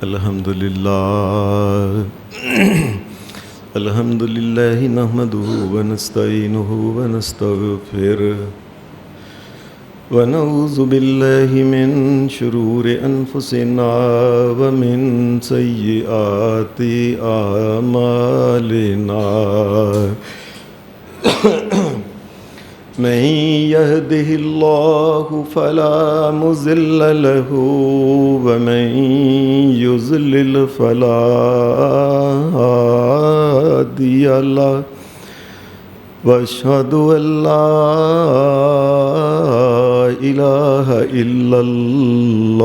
الحمد لله نحمده ونستعينه ونستغفره ونعوذ بالله من شرور أنفسنا ومن سيئات أعمالنا من يهده الله فلا مضل له ومن يضلل فلا هادي له وأشهد أن لا إله إلا الله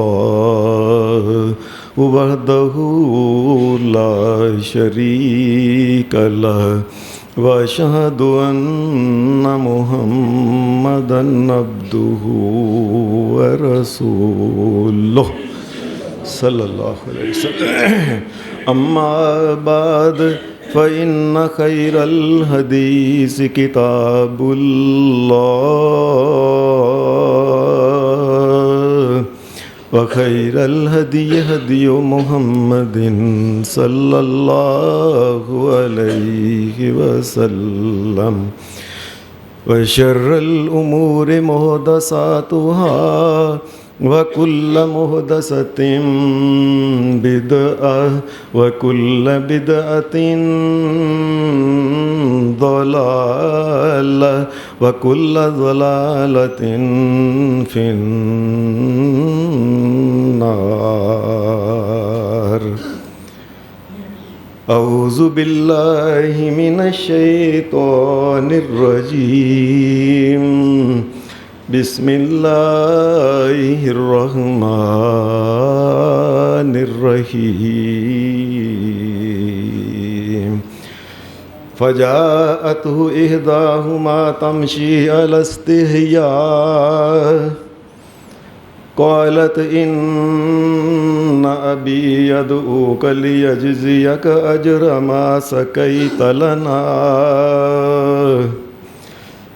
وحده لا شريك له وأشهد أن محمدًا عبده ورسوله صلى الله عليه وسلم. أما بعد فإن خير الحديث كتاب الله وخير الهدي هدي محمد صلى الله عليه وسلم وشر الأمور محدثاتها وكل محدثة بدعة وكل بدعة ضلالة وكل ضلالة في النار. أعوذ بالله من الشيطان الرجيم. بسم الله الرحمن الرحيم. فجاءته إحداهما تمشي على استحياء قالت إن أبي يدعوك ليجزيك أجر ما سقيت لنا.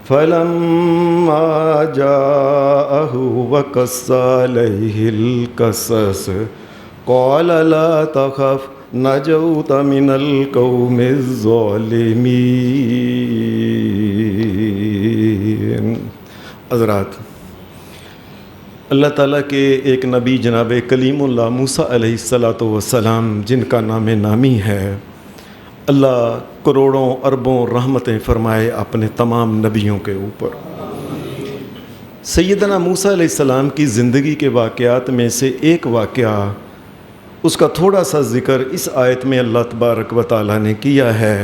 فلما جاءه وقص عليه القصص قال لا تخف نجوت من القوم الظالمین. حضرات، اللہ تعالیٰ کے ایک نبی جناب کلیم اللہ موسیٰ علیہ السلام جن کا نام نامی ہے، اللہ کروڑوں اربوں رحمتیں فرمائے اپنے تمام نبیوں کے اوپر. سیدنا موسیٰ علیہ السلام کی زندگی کے واقعات میں سے ایک واقعہ، اس کا تھوڑا سا ذکر اس آیت میں اللہ تبارک و تعالیٰ نے کیا ہے،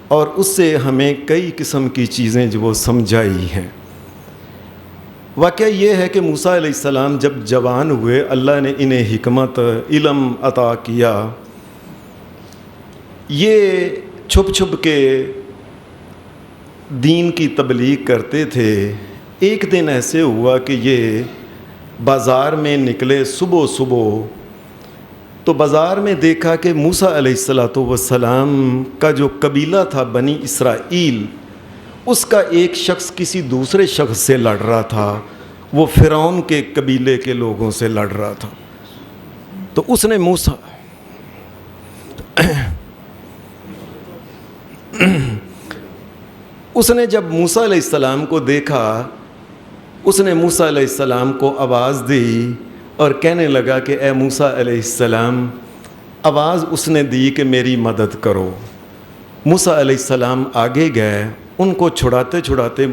اور اس سے ہمیں کئی قسم کی چیزیں جو وہ سمجھائی ہیں. واقعہ یہ ہے کہ موسیٰ علیہ السلام جب جوان ہوئے، اللہ نے انہیں حکمت، علم عطا کیا. یہ چھپ چھپ کے دین کی تبلیغ کرتے تھے. ایک دن ایسے ہوا کہ یہ بازار میں نکلے صبح صبح، تو بازار میں دیکھا کہ موسیٰ علیہ السلام کا جو قبیلہ تھا بنی اسرائیل، اس کا ایک شخص کسی دوسرے شخص سے لڑ رہا تھا. وہ فرعون کے قبیلے کے لوگوں سے لڑ رہا تھا. تو اس نے جب موسیٰ علیہ السلام کو دیکھا، اس نے موسیٰ علیہ السلام کو آواز دی اور کہنے لگا کہ اے موسیٰ علیہ السلام. آواز اس نے دی کہ میری مدد کرو. موسیٰ علیہ السلام آگے گئے. ان کو چھڑاتے چھڑاتے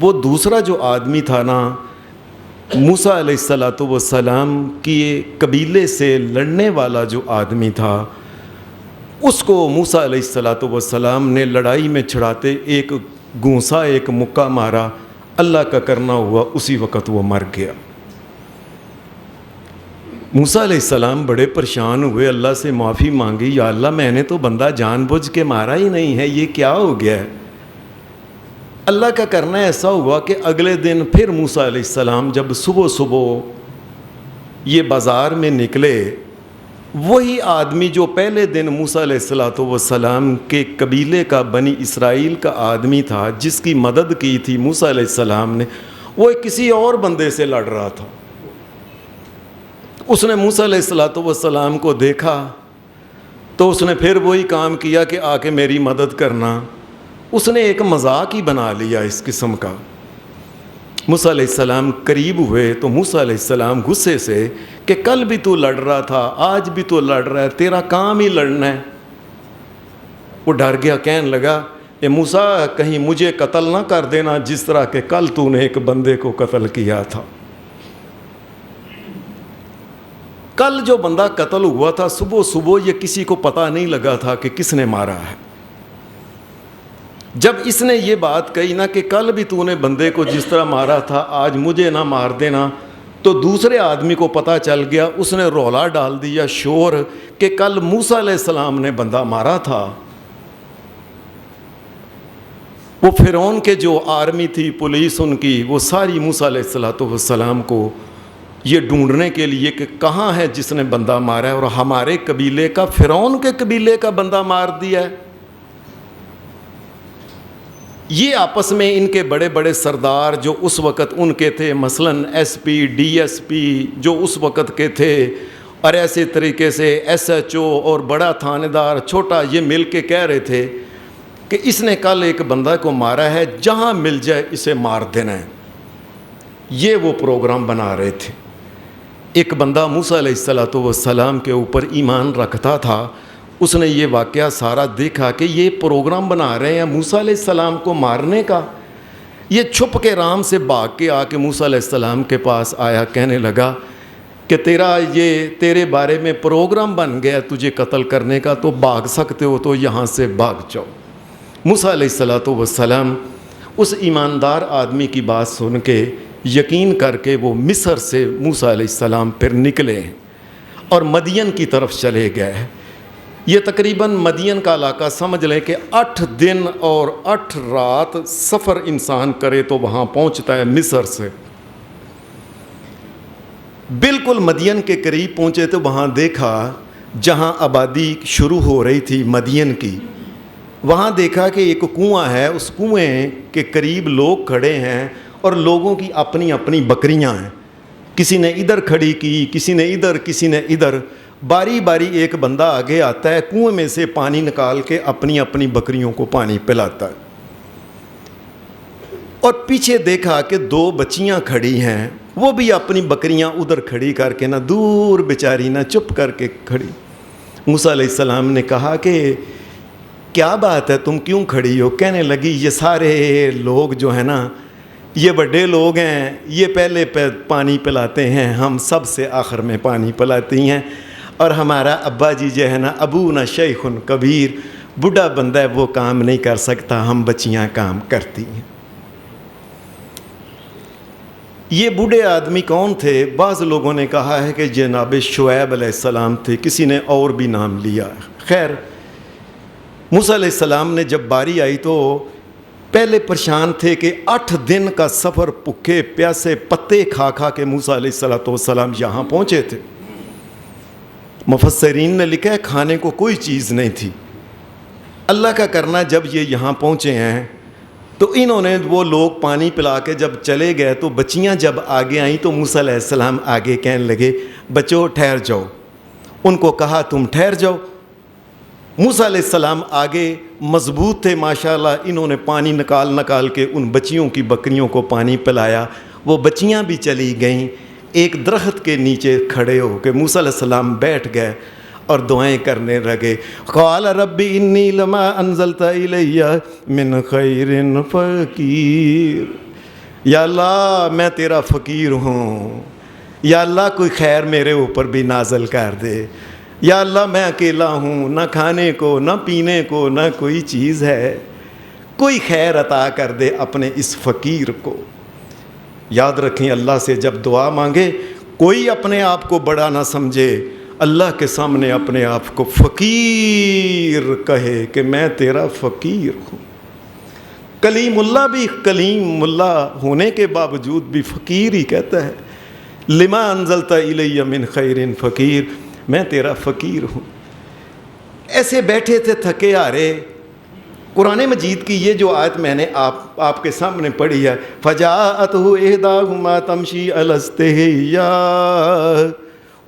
وہ دوسرا جو آدمی تھا نا، موسیٰ علیہ السلام کی قبیلے سے لڑنے والا جو آدمی تھا، اس کو موسیٰ علیہ السلام نے لڑائی میں چھڑاتے ایک گونسا، ایک مکہ مارا. اللہ کا کرنا ہوا اسی وقت وہ مر گیا. موسیٰ علیہ السلام بڑے پریشان ہوئے، اللہ سے معافی مانگی، یا اللہ میں نے تو بندہ جان بوجھ کے مارا ہی نہیں ہے، یہ کیا ہو گیا ہے. اللہ کا کرنا ایسا ہوا کہ اگلے دن پھر موسیٰ علیہ السلام جب صبح صبح یہ بازار میں نکلے، وہی آدمی جو پہلے دن موسیٰ علیہ السلام کے قبیلے کا بنی اسرائیل کا آدمی تھا، جس کی مدد کی تھی موسیٰ علیہ السلام نے، وہ کسی اور بندے سے لڑ رہا تھا. اس نے موسیٰ علیہ السلام کو دیکھا تو اس نے پھر وہی کام کیا کہ آ کے میری مدد کرنا. اس نے ایک مذاق ہی بنا لیا اس قسم کا. موسیٰ علیہ السلام قریب ہوئے تو موسیٰ علیہ السلام غصے سے کہ کل بھی تو لڑ رہا تھا، آج بھی تو لڑ رہا ہے، تیرا کام ہی لڑنا ہے. وہ ڈر گیا، کہنے لگا اے موسیٰ کہیں مجھے قتل نہ کر دینا جس طرح کہ کل تو نے ایک بندے کو قتل کیا تھا. کل جو بندہ قتل ہوا تھا صبح صبح یہ کسی کو پتہ نہیں لگا تھا کہ کس نے مارا ہے. جب اس نے یہ بات کہی نا کہ کل بھی تو نے بندے کو جس طرح مارا تھا آج مجھے نہ مار دینا، تو دوسرے آدمی کو پتہ چل گیا. اس نے رولا ڈال دیا، شور، کہ کل موسیٰ علیہ السلام نے بندہ مارا تھا. وہ فرعون کے جو آرمی تھی، پولیس ان کی، وہ ساری موسیٰ علیہ السلام کو یہ ڈھونڈنے کے لیے کہ کہاں ہے جس نے بندہ مارا ہے، اور ہمارے قبیلے کا، فرعون کے قبیلے کا بندہ مار دیا ہے. یہ آپس میں ان کے بڑے بڑے سردار جو اس وقت ان کے تھے، مثلاً S P, D S P جو اس وقت کے تھے، اور ایسے طریقے سے ایس ایچ او اور بڑا تھانے دار چھوٹا، یہ مل کے کہہ رہے تھے کہ اس نے کل ایک بندہ کو مارا ہے، جہاں مل جائے اسے مار دینا ہے. یہ وہ پروگرام بنا رہے تھے. ایک بندہ موسیٰ علیہ السلام کے اوپر ایمان رکھتا تھا. اس نے یہ واقعہ سارا دیکھا کہ یہ پروگرام بنا رہے ہیں موسیٰ علیہ السلام کو مارنے کا. یہ چھپ کے رام سے بھاگ کے آ کے موسیٰ علیہ السلام کے پاس آیا، کہنے لگا کہ تیرے بارے میں پروگرام بن گیا تجھے قتل کرنے کا، تو بھاگ سکتے ہو تو یہاں سے بھاگ جاؤ. موسیٰ علیہ السلام اس ایماندار آدمی کی بات سن کے یقین کر کے وہ مصر سے موسیٰ علیہ السلام پھر نکلے اور مدین کی طرف چلے گئے. یہ تقریباً مدین کا علاقہ سمجھ لیں کہ 8 دن اور 8 رات سفر انسان کرے تو وہاں پہنچتا ہے مصر سے. بالکل مدین کے قریب پہنچے تو وہاں دیکھا جہاں آبادی شروع ہو رہی تھی مدین کی، وہاں دیکھا کہ ایک کنواں ہے. اس کنویں کے قریب لوگ کھڑے ہیں اور لوگوں کی اپنی اپنی بکریاں ہیں. کسی نے ادھر کھڑی کی، کسی نے ادھر، کسی نے ادھر. باری باری ایک بندہ آگے آتا ہے، کنویں میں سے پانی نکال کے اپنی اپنی بکریوں کو پانی پلاتا ہے. اور پیچھے دیکھا کہ 2 بچیاں کھڑی ہیں، وہ بھی اپنی بکریاں ادھر کھڑی کر کے، نہ دور بیچاری نہ چپ کر کے کھڑی. موسیٰ علیہ السلام نے کہا کہ کیا بات ہے، تم کیوں کھڑی ہو؟ کہنے لگی یہ سارے لوگ جو ہیں نا، یہ بڑے لوگ ہیں، یہ پہلے پانی پلاتے ہیں، ہم سب سے آخر میں پانی پلاتی ہیں، اور ہمارا ابا جی جو ہے نا، ابونا شیخ کبیر، بوڑھا بندہ ہے، وہ کام نہیں کر سکتا، ہم بچیاں کام کرتی ہیں. یہ بوڑھے آدمی کون تھے؟ بعض لوگوں نے کہا ہے کہ جناب شعیب علیہ السلام تھے، کسی نے اور بھی نام لیا. خیر، موسیٰ علیہ السلام نے جب باری آئی تو پہلے پریشان تھے کہ 8 دن کا سفر بھوکے پیاسے پتے کھا کھا کے موسیٰ علیہ السلام یہاں پہنچے تھے. مفسرین نے لکھا ہے کھانے کو کوئی چیز نہیں تھی. اللہ کا کرنا، جب یہ یہاں پہنچے ہیں تو انہوں نے، وہ لوگ پانی پلا کے جب چلے گئے تو بچیاں جب آگے آئیں تو موسیٰ علیہ السلام آگے کہنے لگے بچو ٹھہر جاؤ. ان کو کہا تم ٹھہر جاؤ. موسیٰ علیہ السلام آگے مضبوط تھے ماشاءاللہ، انہوں نے پانی نکال کے ان بچیوں کی بکریوں کو پانی پلایا. وہ بچیاں بھی چلی گئیں. ایک درخت کے نیچے کھڑے ہو کے موسیٰ علیہ السلام بیٹھ گئے اور دعائیں کرنے لگے. قال رب انی لما انزلت الی من خیر فقیر. یا اللہ میں تیرا فقیر ہوں، یا اللہ کوئی خیر میرے اوپر بھی نازل کر دے. یا اللہ میں اکیلا ہوں، نہ کھانے کو نہ پینے کو نہ کوئی چیز ہے، کوئی خیر عطا کر دے اپنے اس فقیر کو. یاد رکھیں اللہ سے جب دعا مانگے کوئی اپنے آپ کو بڑا نہ سمجھے، اللہ کے سامنے اپنے آپ کو فقیر کہے کہ میں تیرا فقیر ہوں. کلیم اللہ بھی کلیم اللہ ہونے کے باوجود بھی فقیر ہی کہتا ہے. لما انزلت الی من خیر فقیر، میں تیرا فقیر ہوں. ایسے بیٹھے تھے تھکے ہارے. قرآن مجید کی یہ جو آیت میں نے آپ کے سامنے پڑھی ہے، فجاءتہ احداہما تمشی علی استحیاء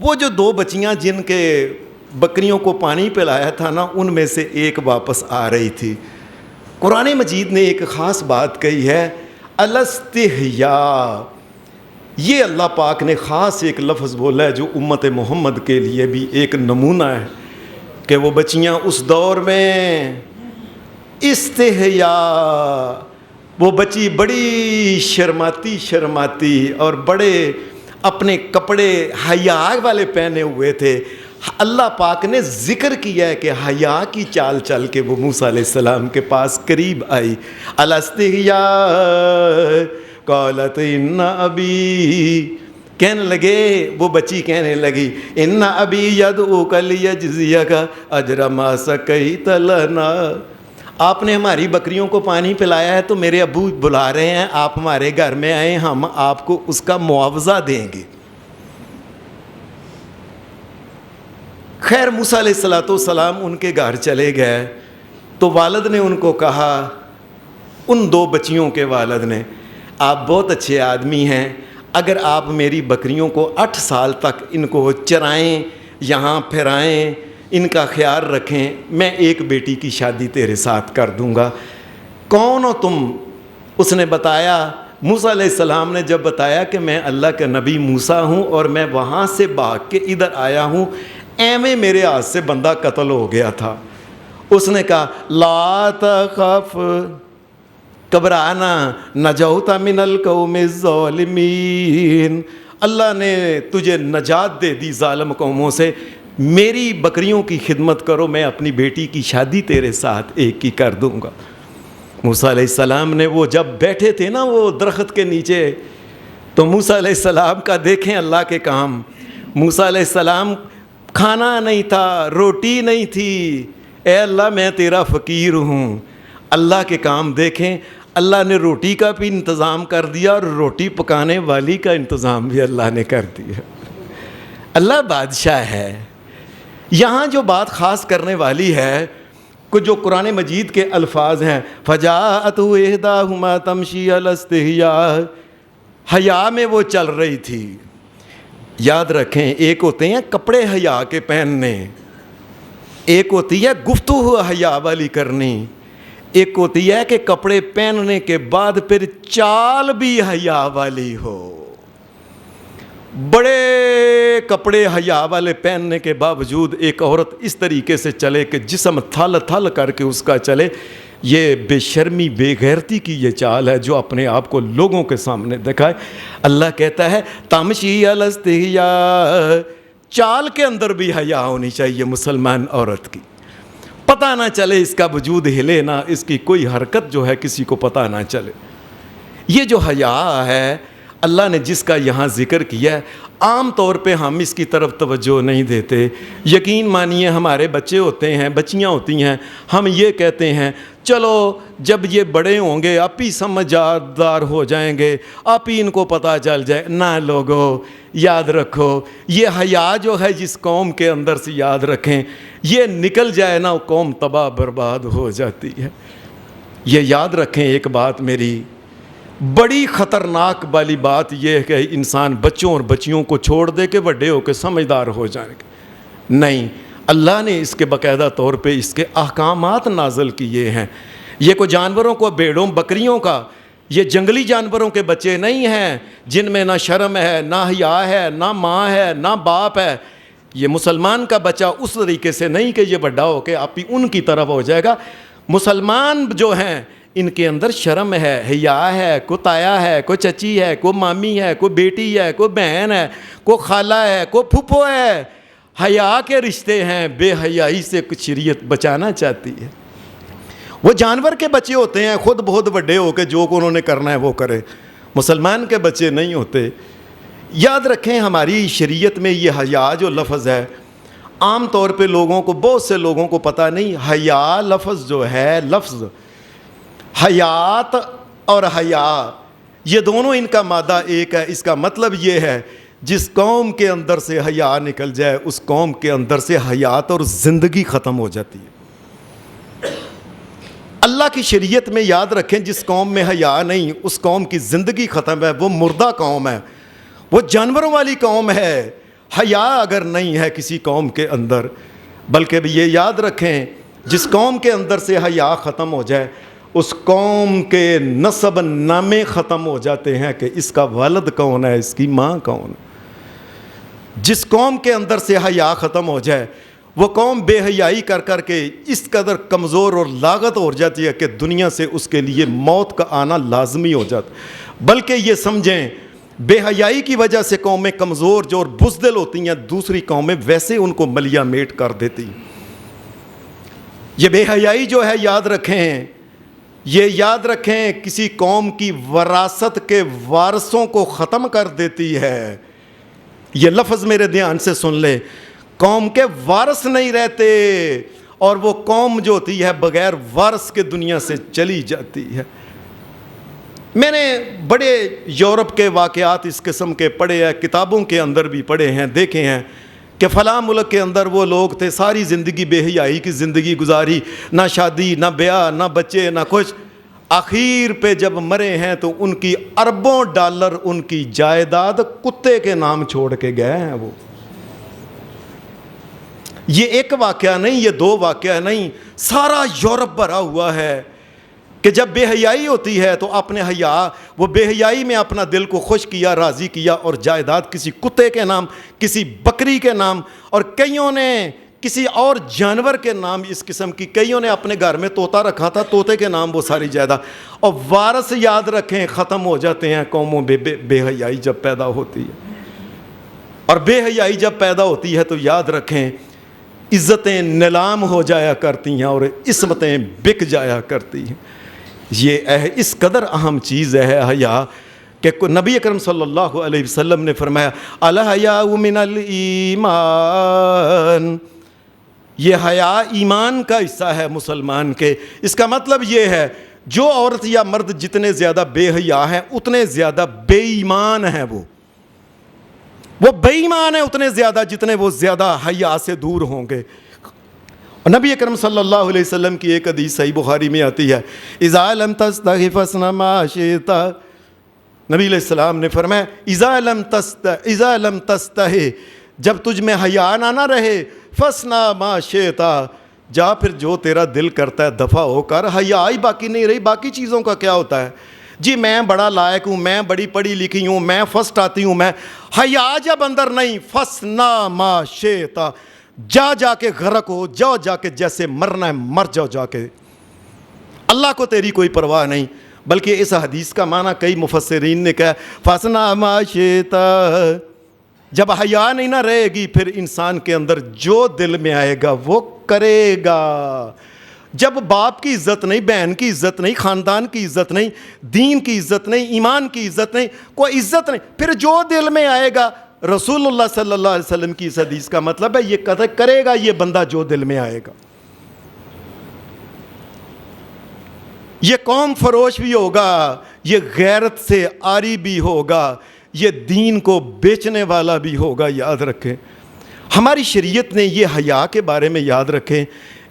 وہ جو 2 بچیاں جن کے بکریوں کو پانی پلایا تھا نا، ان میں سے ایک واپس آ رہی تھی۔ قرآن مجید نے ایک خاص بات کہی ہے، الاستحیاء۔ یہ اللہ پاک نے خاص ایک لفظ بولا ہے جو امت محمد کے لیے بھی ایک نمونہ ہے کہ وہ بچیاں اس دور میں استحیاء، وہ بچی بڑی شرماتی اور بڑے اپنے کپڑے حیا والے پہنے ہوئے تھے۔ اللہ پاک نے ذکر کیا ہے کہ حیا کی چال چل کے وہ موسیٰ علیہ السلام کے پاس قریب آئی۔ الاستحیاء قالت ان ابی، کہنے لگے، وہ بچی کہنے لگی، ان ابی یدعوک لیجزیک اجر ما سقیت لنا، آپ نے ہماری بکریوں کو پانی پلایا ہے تو میرے ابو بلا رہے ہیں، آپ ہمارے گھر میں آئیں، ہم آپ کو اس کا معاوضہ دیں گے۔ خیر موسیٰ علیہ السلام ان کے گھر چلے گئے تو والد نے ان کو کہا، ان 2 بچیوں کے والد نے، آپ بہت اچھے آدمی ہیں، اگر آپ میری بکریوں کو 8 سال تک ان کو چرائیں، یہاں پھرائیں، ان کا خیال رکھیں، میں ایک بیٹی کی شادی تیرے ساتھ کر دوں گا۔ کون ہو تم؟ اس نے بتایا، موسیٰ علیہ السلام نے جب بتایا کہ میں اللہ کا نبی موسیٰ ہوں اور میں وہاں سے بھاگ کے ادھر آیا ہوں، ایویں میرے ہاتھ سے بندہ قتل ہو گیا تھا۔ اس نے کہا لا تخف، گھبرانا، نجوت من القوم الظالمین، اللہ نے تجھے نجات دے دی ظالم قوموں سے، میری بکریوں کی خدمت کرو، میں اپنی بیٹی کی شادی تیرے ساتھ ایک کی کر دوں گا۔ موسیٰ علیہ السلام نے، وہ جب بیٹھے تھے نا وہ درخت کے نیچے، تو موسیٰ علیہ السلام کا دیکھیں اللہ کے کام، موسیٰ علیہ السلام کھانا نہیں تھا، روٹی نہیں تھی، اے اللہ میں تیرا فقیر ہوں، اللہ کے کام دیکھیں، اللہ نے روٹی کا بھی انتظام کر دیا اور روٹی پکانے والی کا انتظام بھی اللہ نے کر دیا۔ اللہ بادشاہ ہے۔ یہاں جو بات خاص کرنے والی ہے، کچھ جو قرآن مجید کے الفاظ ہیں، فَجَاءَتْهُ إِحْدَاهُمَا تَمْشِي عَلَى اسْتِحْيَاءٍ، حیا میں وہ چل رہی تھی۔ یاد رکھیں، ایک ہوتے ہیں کپڑے حیا کے پہننے، ایک ہوتی ہے گفتگو حیا والی کرنی، ایک ہوتی ہے کہ کپڑے پہننے کے بعد پھر چال بھی حیا والی ہو۔ بڑے کپڑے حیا والے پہننے کے باوجود ایک عورت اس طریقے سے چلے کہ جسم تھل تھل کر کے اس کا چلے، یہ بے شرمی بے غیرتی کی یہ چال ہے جو اپنے آپ کو لوگوں کے سامنے دکھائے۔ اللہ کہتا ہے تمشی علی استحیاء، چال کے اندر بھی حیا ہونی چاہیے مسلمان عورت کی، پتہ نہ چلے اس کا وجود ہلے نہ، اس کی کوئی حرکت جو ہے کسی کو پتہ نہ چلے۔ یہ جو حیا ہے اللہ نے جس کا یہاں ذکر کیا ہے، عام طور پہ ہم اس کی طرف توجہ نہیں دیتے۔ یقین مانیے ہمارے بچے ہوتے ہیں، بچیاں ہوتی ہیں، ہم یہ کہتے ہیں چلو جب یہ بڑے ہوں گے آپ ہی سمجھدار ہو جائیں گے، آپ ہی ان کو پتہ چل جائے۔ نہ لوگو، یاد رکھو یہ حیا جو ہے جس قوم کے اندر سے، یاد رکھیں یہ نکل جائے نا قوم تباہ برباد ہو جاتی ہے۔ یہ یاد رکھیں ایک بات میری، بڑی خطرناک والی بات یہ ہے کہ انسان بچوں اور بچیوں کو چھوڑ دے کہ بڑے ہو کے سمجھدار ہو جائیں گے، نہیں، اللہ نے اس کے باقاعدہ طور پہ اس کے احکامات نازل کیے ہیں۔ یہ کوئی جانوروں کو، بھیڑوں بکریوں کا، یہ جنگلی جانوروں کے بچے نہیں ہیں جن میں نہ شرم ہے، نہ حیا ہے، نہ ماں ہے، نہ باپ ہے۔ یہ مسلمان کا بچہ اس طریقے سے نہیں کہ یہ بڑا ہو کے آپ ہی ان کی طرف ہو جائے گا۔ مسلمان جو ہیں ان کے اندر شرم ہے، حیا ہے، کوئی تایا ہے، کوئی چچی ہے، کوئی مامی ہے، کوئی بیٹی ہے، کوئی بہن ہے، کوئی خالہ ہے، کوئی پھپھو ہے، حیا کے رشتے ہیں۔ بے حیائی سے کچھ شریعت بچانا چاہتی ہے۔ وہ جانور کے بچے ہوتے ہیں خود بہت بڑے ہو کے جو انہوں نے کرنا ہے وہ کرے، مسلمان کے بچے نہیں ہوتے۔ یاد رکھیں ہماری شریعت میں یہ حیا جو لفظ ہے، عام طور پہ لوگوں کو، بہت سے لوگوں کو پتہ نہیں، حیا لفظ جو ہے، لفظ حیات اور حیا یہ دونوں ان کا مادہ ایک ہے۔ اس کا مطلب یہ ہے جس قوم کے اندر سے حیا نکل جائے اس قوم کے اندر سے حیات اور زندگی ختم ہو جاتی ہے۔ اللہ کی شریعت میں یاد رکھیں جس قوم میں حیا نہیں اس قوم کی زندگی ختم ہے، وہ مردہ قوم ہے، وہ جانوروں والی قوم ہے۔ حیا اگر نہیں ہے کسی قوم کے اندر، بلکہ یہ یاد رکھیں جس قوم کے اندر سے حیا ختم ہو جائے اس قوم کے نسب نامے ختم ہو جاتے ہیں کہ اس کا والد کون ہے، اس کی ماں کون ہے۔ جس قوم کے اندر سے حیا ختم ہو جائے وہ قوم بے حیائی کر کر کے اس قدر کمزور اور لاغت ہو جاتی ہے کہ دنیا سے اس کے لیے موت کا آنا لازمی ہو جاتا ہے۔ بلکہ یہ سمجھیں بے حیائی کی وجہ سے قومیں کمزور جو اور بزدل ہوتی ہیں، دوسری قومیں ویسے ان کو ملیا میٹ کر دیتی ہیں۔ یہ بے حیائی جو ہے یاد رکھیں، یہ یاد رکھیں کسی قوم کی وراثت کے وارثوں کو ختم کر دیتی ہے۔ یہ لفظ میرے دھیان سے سن لیں، قوم کے وارث نہیں رہتے اور وہ قوم جو ہوتی ہے بغیر وارث کے دنیا سے چلی جاتی ہے۔ میں نے بڑے یورپ کے واقعات اس قسم کے پڑھے ہیں، کتابوں کے اندر بھی پڑھے ہیں، دیکھے ہیں کہ فلاں ملک کے اندر وہ لوگ تھے ساری زندگی بے حیائی کی زندگی گزاری، نہ شادی نہ بیاہ نہ بچے نہ کچھ، آخر پہ جب مرے ہیں تو ان کی اربوں ڈالر ان کی جائیداد کتے کے نام چھوڑ کے گئے ہیں۔ وہ یہ ایک واقعہ نہیں، یہ دو واقعہ نہیں، سارا یورپ بھرا ہوا ہے کہ جب بے حیائی ہوتی ہے تو اپنے حیا وہ بے حیائی میں اپنا دل کو خوش کیا، راضی کیا اور جائیداد کسی کتے کے نام، کسی بکری کے نام، اور کئیوں نے کسی اور جانور کے نام، اس قسم کی کئیوں نے اپنے گھر میں طوطا رکھا تھا، طوطے کے نام وہ ساری جائیداد، اور وارث یاد رکھیں ختم ہو جاتے ہیں قوموں بے حیائی جب پیدا ہوتی ہے۔ اور بے حیائی جب پیدا ہوتی ہے تو یاد رکھیں عزتیں نیلام ہو جایا کرتی ہیں اور عصمتیں بک جایا کرتی ہیں۔ یہ اس قدر اہم چیز ہے حیا کہ نبی اکرم صلی اللہ علیہ وسلم نے فرمایا الحیاء من الایمان، یہ حیا ایمان کا حصہ ہے مسلمان کے۔ اس کا مطلب یہ ہے جو عورت یا مرد جتنے زیادہ بے حیا ہیں اتنے زیادہ بے ایمان ہیں، وہ بے ایمان ہیں اتنے زیادہ جتنے وہ زیادہ حیا سے دور ہوں گے۔ اور نبی اکرم صلی اللہ علیہ وسلم کی ایک حدیث صحیح بخاری میں آتی ہے اذا لم تستحی فاصنع ما شئت، نبی علیہ السلام نے فرمایا اذا لم تستحی، جب تجھ میں حیا نہ رہے، فاصنع ما شئت، جا پھر جو تیرا دل کرتا ہے دفع ہو کر۔ حیا ہی باقی نہیں رہی، باقی چیزوں کا کیا ہوتا ہے؟ جی میں بڑا لائق ہوں، میں بڑی پڑھی لکھی ہوں، میں فرسٹ آتی ہوں، میں حیا جب اندر نہیں، فاصنع ما شئت، جا کے غرق ہو جاؤ، جا کے جیسے مرنا ہے مر جاؤ جا کے، اللہ کو تیری کوئی پرواہ نہیں۔ بلکہ اس حدیث کا معنی کئی مفسرین نے کہا فاصنع ما شئت، جب حیا نہیں نہ رہے گی پھر انسان کے اندر جو دل میں آئے گا وہ کرے گا۔ جب باپ کی عزت نہیں، بہن کی عزت نہیں، خاندان کی عزت نہیں، دین کی عزت نہیں، ایمان کی عزت نہیں، کوئی عزت نہیں، پھر جو دل میں آئے گا، رسول اللہ صلی اللہ علیہ وسلم کی اس حدیث کا مطلب ہے یہ قدر کرے گا یہ بندہ جو دل میں آئے گا۔ یہ قوم فروش بھی ہوگا، یہ غیرت سے عاری بھی ہوگا، یہ دین کو بیچنے والا بھی ہوگا، یاد رکھیں۔ ہماری شریعت نے یہ حیا کے بارے میں یاد رکھیں،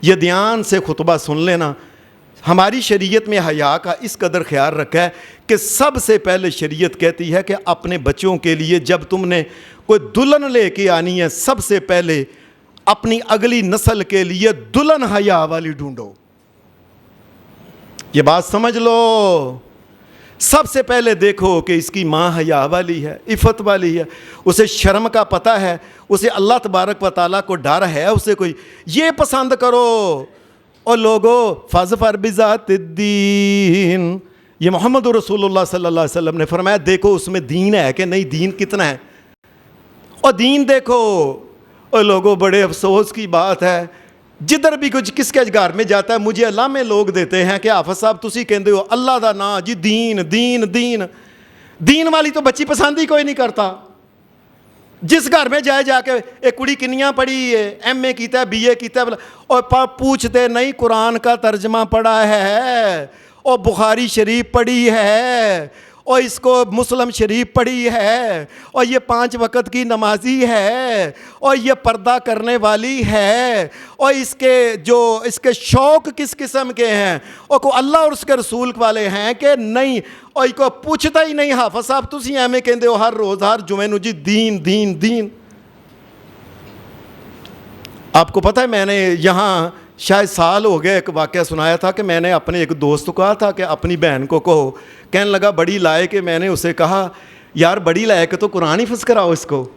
یہ دھیان سے خطبہ سن لینا، ہماری شریعت میں حیا کا اس قدر خیال رکھا ہے کہ سب سے پہلے شریعت کہتی ہے کہ اپنے بچوں کے لیے جب تم نے کوئی دلہن لے کے آنی ہے سب سے پہلے اپنی اگلی نسل کے لیے دلہن حیا والی ڈھونڈو۔ یہ بات سمجھ لو، سب سے پہلے دیکھو کہ اس کی ماں حیا والی ہے، عفت والی ہے، اسے شرم کا پتہ ہے، اسے اللہ تبارک و تعالیٰ کو ڈر ہے، اسے کوئی یہ پسند کرو۔ اور لوگو فاظفر بذات الدین، یہ محمد رسول اللہ صلی اللہ علیہ وسلم نے فرمایا دیکھو اس میں دین ہے کہ نہیں، دین کتنا ہے، اور دین دیکھو۔ اور لوگوں بڑے افسوس کی بات ہے جدھر بھی کچھ کس کے گھر میں جاتا ہے مجھے اللہ میں لوگ دیتے ہیں کہ حافظ صاحب تسی کہندے ہو اللہ دا نا جی دین دین دین دین والی تو بچی پسند ہی کوئی نہیں کرتا۔ جس گھر میں جائے جا کے ایک کڑی کنیاں پڑھی ہے، ایم اے کیتا ہے، بی اے کیتا ہے، اور پوچھتے نہیں قرآن کا ترجمہ پڑھا ہے اور بخاری شریف پڑھی ہے اور اس کو مسلم شریف پڑھی ہے اور یہ 5 وقت کی نمازی ہے اور یہ پردہ کرنے والی ہے اور اس کے شوق کس قسم کے ہیں اور کو اللہ اور اس کے رسول والے ہیں کہ نہیں، اور اس کو پوچھتا ہی نہیں حافظ صاحب تسی ایویں کہندے ہو ہر روز ہر جمعے نو جی دین دین دین۔ آپ کو پتہ ہے میں نے یہاں شاید سال ہو گیا ایک واقعہ سنایا تھا کہ میں نے اپنے ایک دوست کو کہا تھا کہ اپنی بہن کو کہو، کہنے لگا بڑی لائق ہے. میں نے اسے کہا یار بڑی لائق ہے تو قرآن حفظ کراؤ اس کو.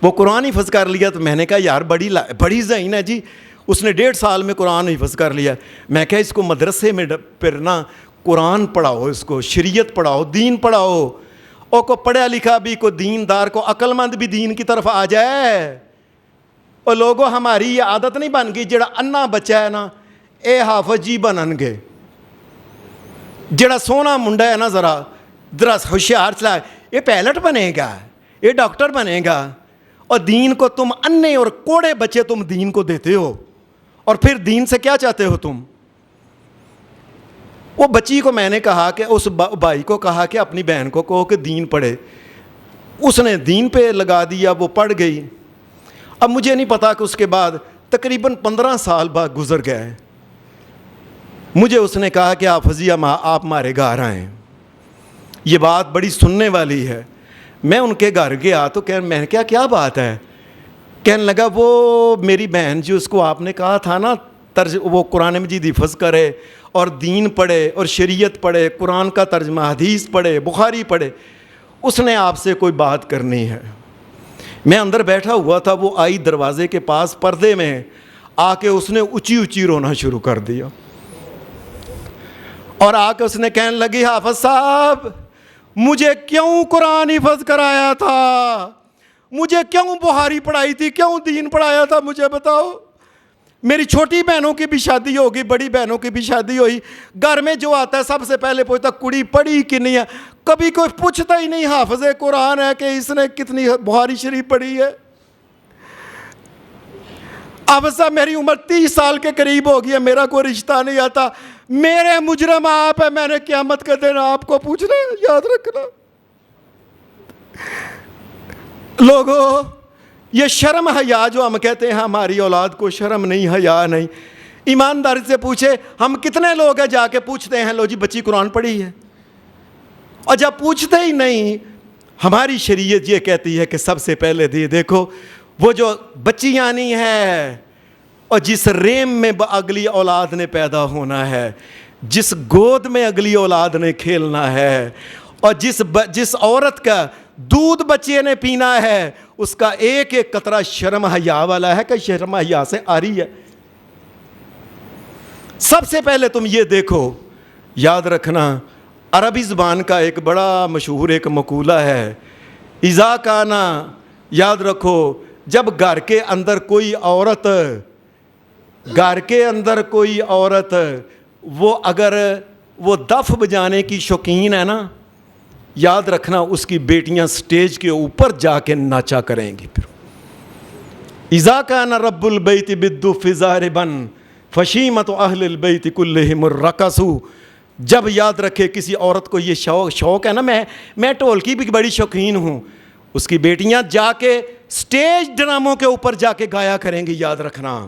وہ قرآن حفظ کر لیا تو میں نے کہا یار بڑی ذہین ہے جی، اس نے 1.5 سال میں قرآن حفظ کر لیا. میں کہا اس کو مدرسے میں پھر نا قرآن پڑھاؤ، اس کو شریعت پڑھاؤ، دین پڑھاؤ. اور کو پڑھا لکھا بھی، کو دیندار، کو عقل مند بھی دین کی طرف آ جائے. اور لوگوں ہماری یہ عادت نہیں بن گئی، جڑا انا بچہ ہے نا اے حافظ جی بنن گے، جڑا سونا منڈا ہے نا ذرا ہوشیار چلا یہ پائلٹ بنے گا، یہ ڈاکٹر بنے گا. اور دین کو تم انے اور کوڑے بچے تم دین کو دیتے ہو. اور پھر دین سے کیا چاہتے ہو تم؟ وہ بچی کو میں نے کہا کہ اس بھائی کو کہا کہ اپنی بہن کو کہو کہ دین پڑھے. اس نے دین پہ لگا دیا، وہ پڑھ گئی. اب مجھے نہیں پتا کہ اس کے بعد تقریباً 15 سال بعد گزر گئے. مجھے اس نے کہا کہ حافظیہ آپ ہمارے گھر آئیں. یہ بات بڑی سننے والی ہے. میں ان کے گھر گیا تو میں نے کیا بات ہے؟ کہنے لگا وہ میری بہن جی، اس کو آپ نے کہا تھا نا وہ قرآن مجید حفظ کرے اور دین پڑھے اور شریعت پڑھے، قرآن کا ترجمہ حدیث پڑھے، بخاری پڑھے. اس نے آپ سے کوئی بات کرنی ہے. میں اندر بیٹھا ہوا تھا، وہ آئی دروازے کے پاس پردے میں آ کے اس نے اونچی اونچی رونا شروع کر دیا. اور آ کے اس نے کہنے لگی حافظ صاحب مجھے کیوں قرآن حفظ کرایا تھا، مجھے کیوں بخاری پڑھائی تھی، کیوں دین پڑھایا تھا، مجھے بتاؤ. میری چھوٹی بہنوں کی بھی شادی ہوگی، بڑی بہنوں کی بھی شادی ہوئی. گھر میں جو آتا ہے سب سے پہلے پوچھتا کڑی پڑھی کہ نہیں ہے. کبھی کوئی پوچھتا ہی نہیں حافظ قرآن ہے کہ اس نے کتنی بخاری شریف پڑھی ہے. حافظ صاحب میری عمر 30 سال کے قریب ہو گئی ہے، میرا کوئی رشتہ نہیں آتا، میرے مجرم آپ ہیں، میں نے قیامت کا دن آپ کو پوچھنا ہے، یاد رکھنا. لوگوں یہ شرم حیا جو ہم کہتے ہیں ہماری اولاد کو شرم نہیں، حیا نہیں. ایمانداری سے پوچھے ہم کتنے لوگ ہیں جا کے پوچھتے ہیں لو جی بچی قرآن پڑھی ہے. اور جب پوچھتے ہی نہیں، ہماری شریعت یہ کہتی ہے کہ سب سے پہلے دیکھو وہ جو بچی آنی ہے اور جس ریم میں اگلی اولاد نے پیدا ہونا ہے، جس گود میں اگلی اولاد نے کھیلنا ہے، اور جس عورت کا دودھ بچے نے پینا ہے، اس کا ایک ایک قطرہ شرم حیا والا ہے کہ شرم حیا سے آ رہی ہے. سب سے پہلے تم یہ دیکھو. یاد رکھنا عربی زبان کا ایک بڑا مشہور ایک مقولہ ہے، اذا کانا، یاد رکھو جب گھر کے اندر کوئی عورت وہ اگر وہ دف بجانے کی شوقین ہے نا، یاد رکھنا اس کی بیٹیاں سٹیج کے اوپر جا کے ناچا کریں گی. پھر اذا کان رب البیت بالدف ضاربا فشیمت اہل البیت کلہم الرقص. جب یاد رکھے کسی عورت کو یہ شوق ہے نا، میں ڈھولکی بھی بڑی شوقین ہوں، اس کی بیٹیاں جا کے سٹیج ڈراموں کے اوپر جا کے گایا کریں گی. یاد رکھنا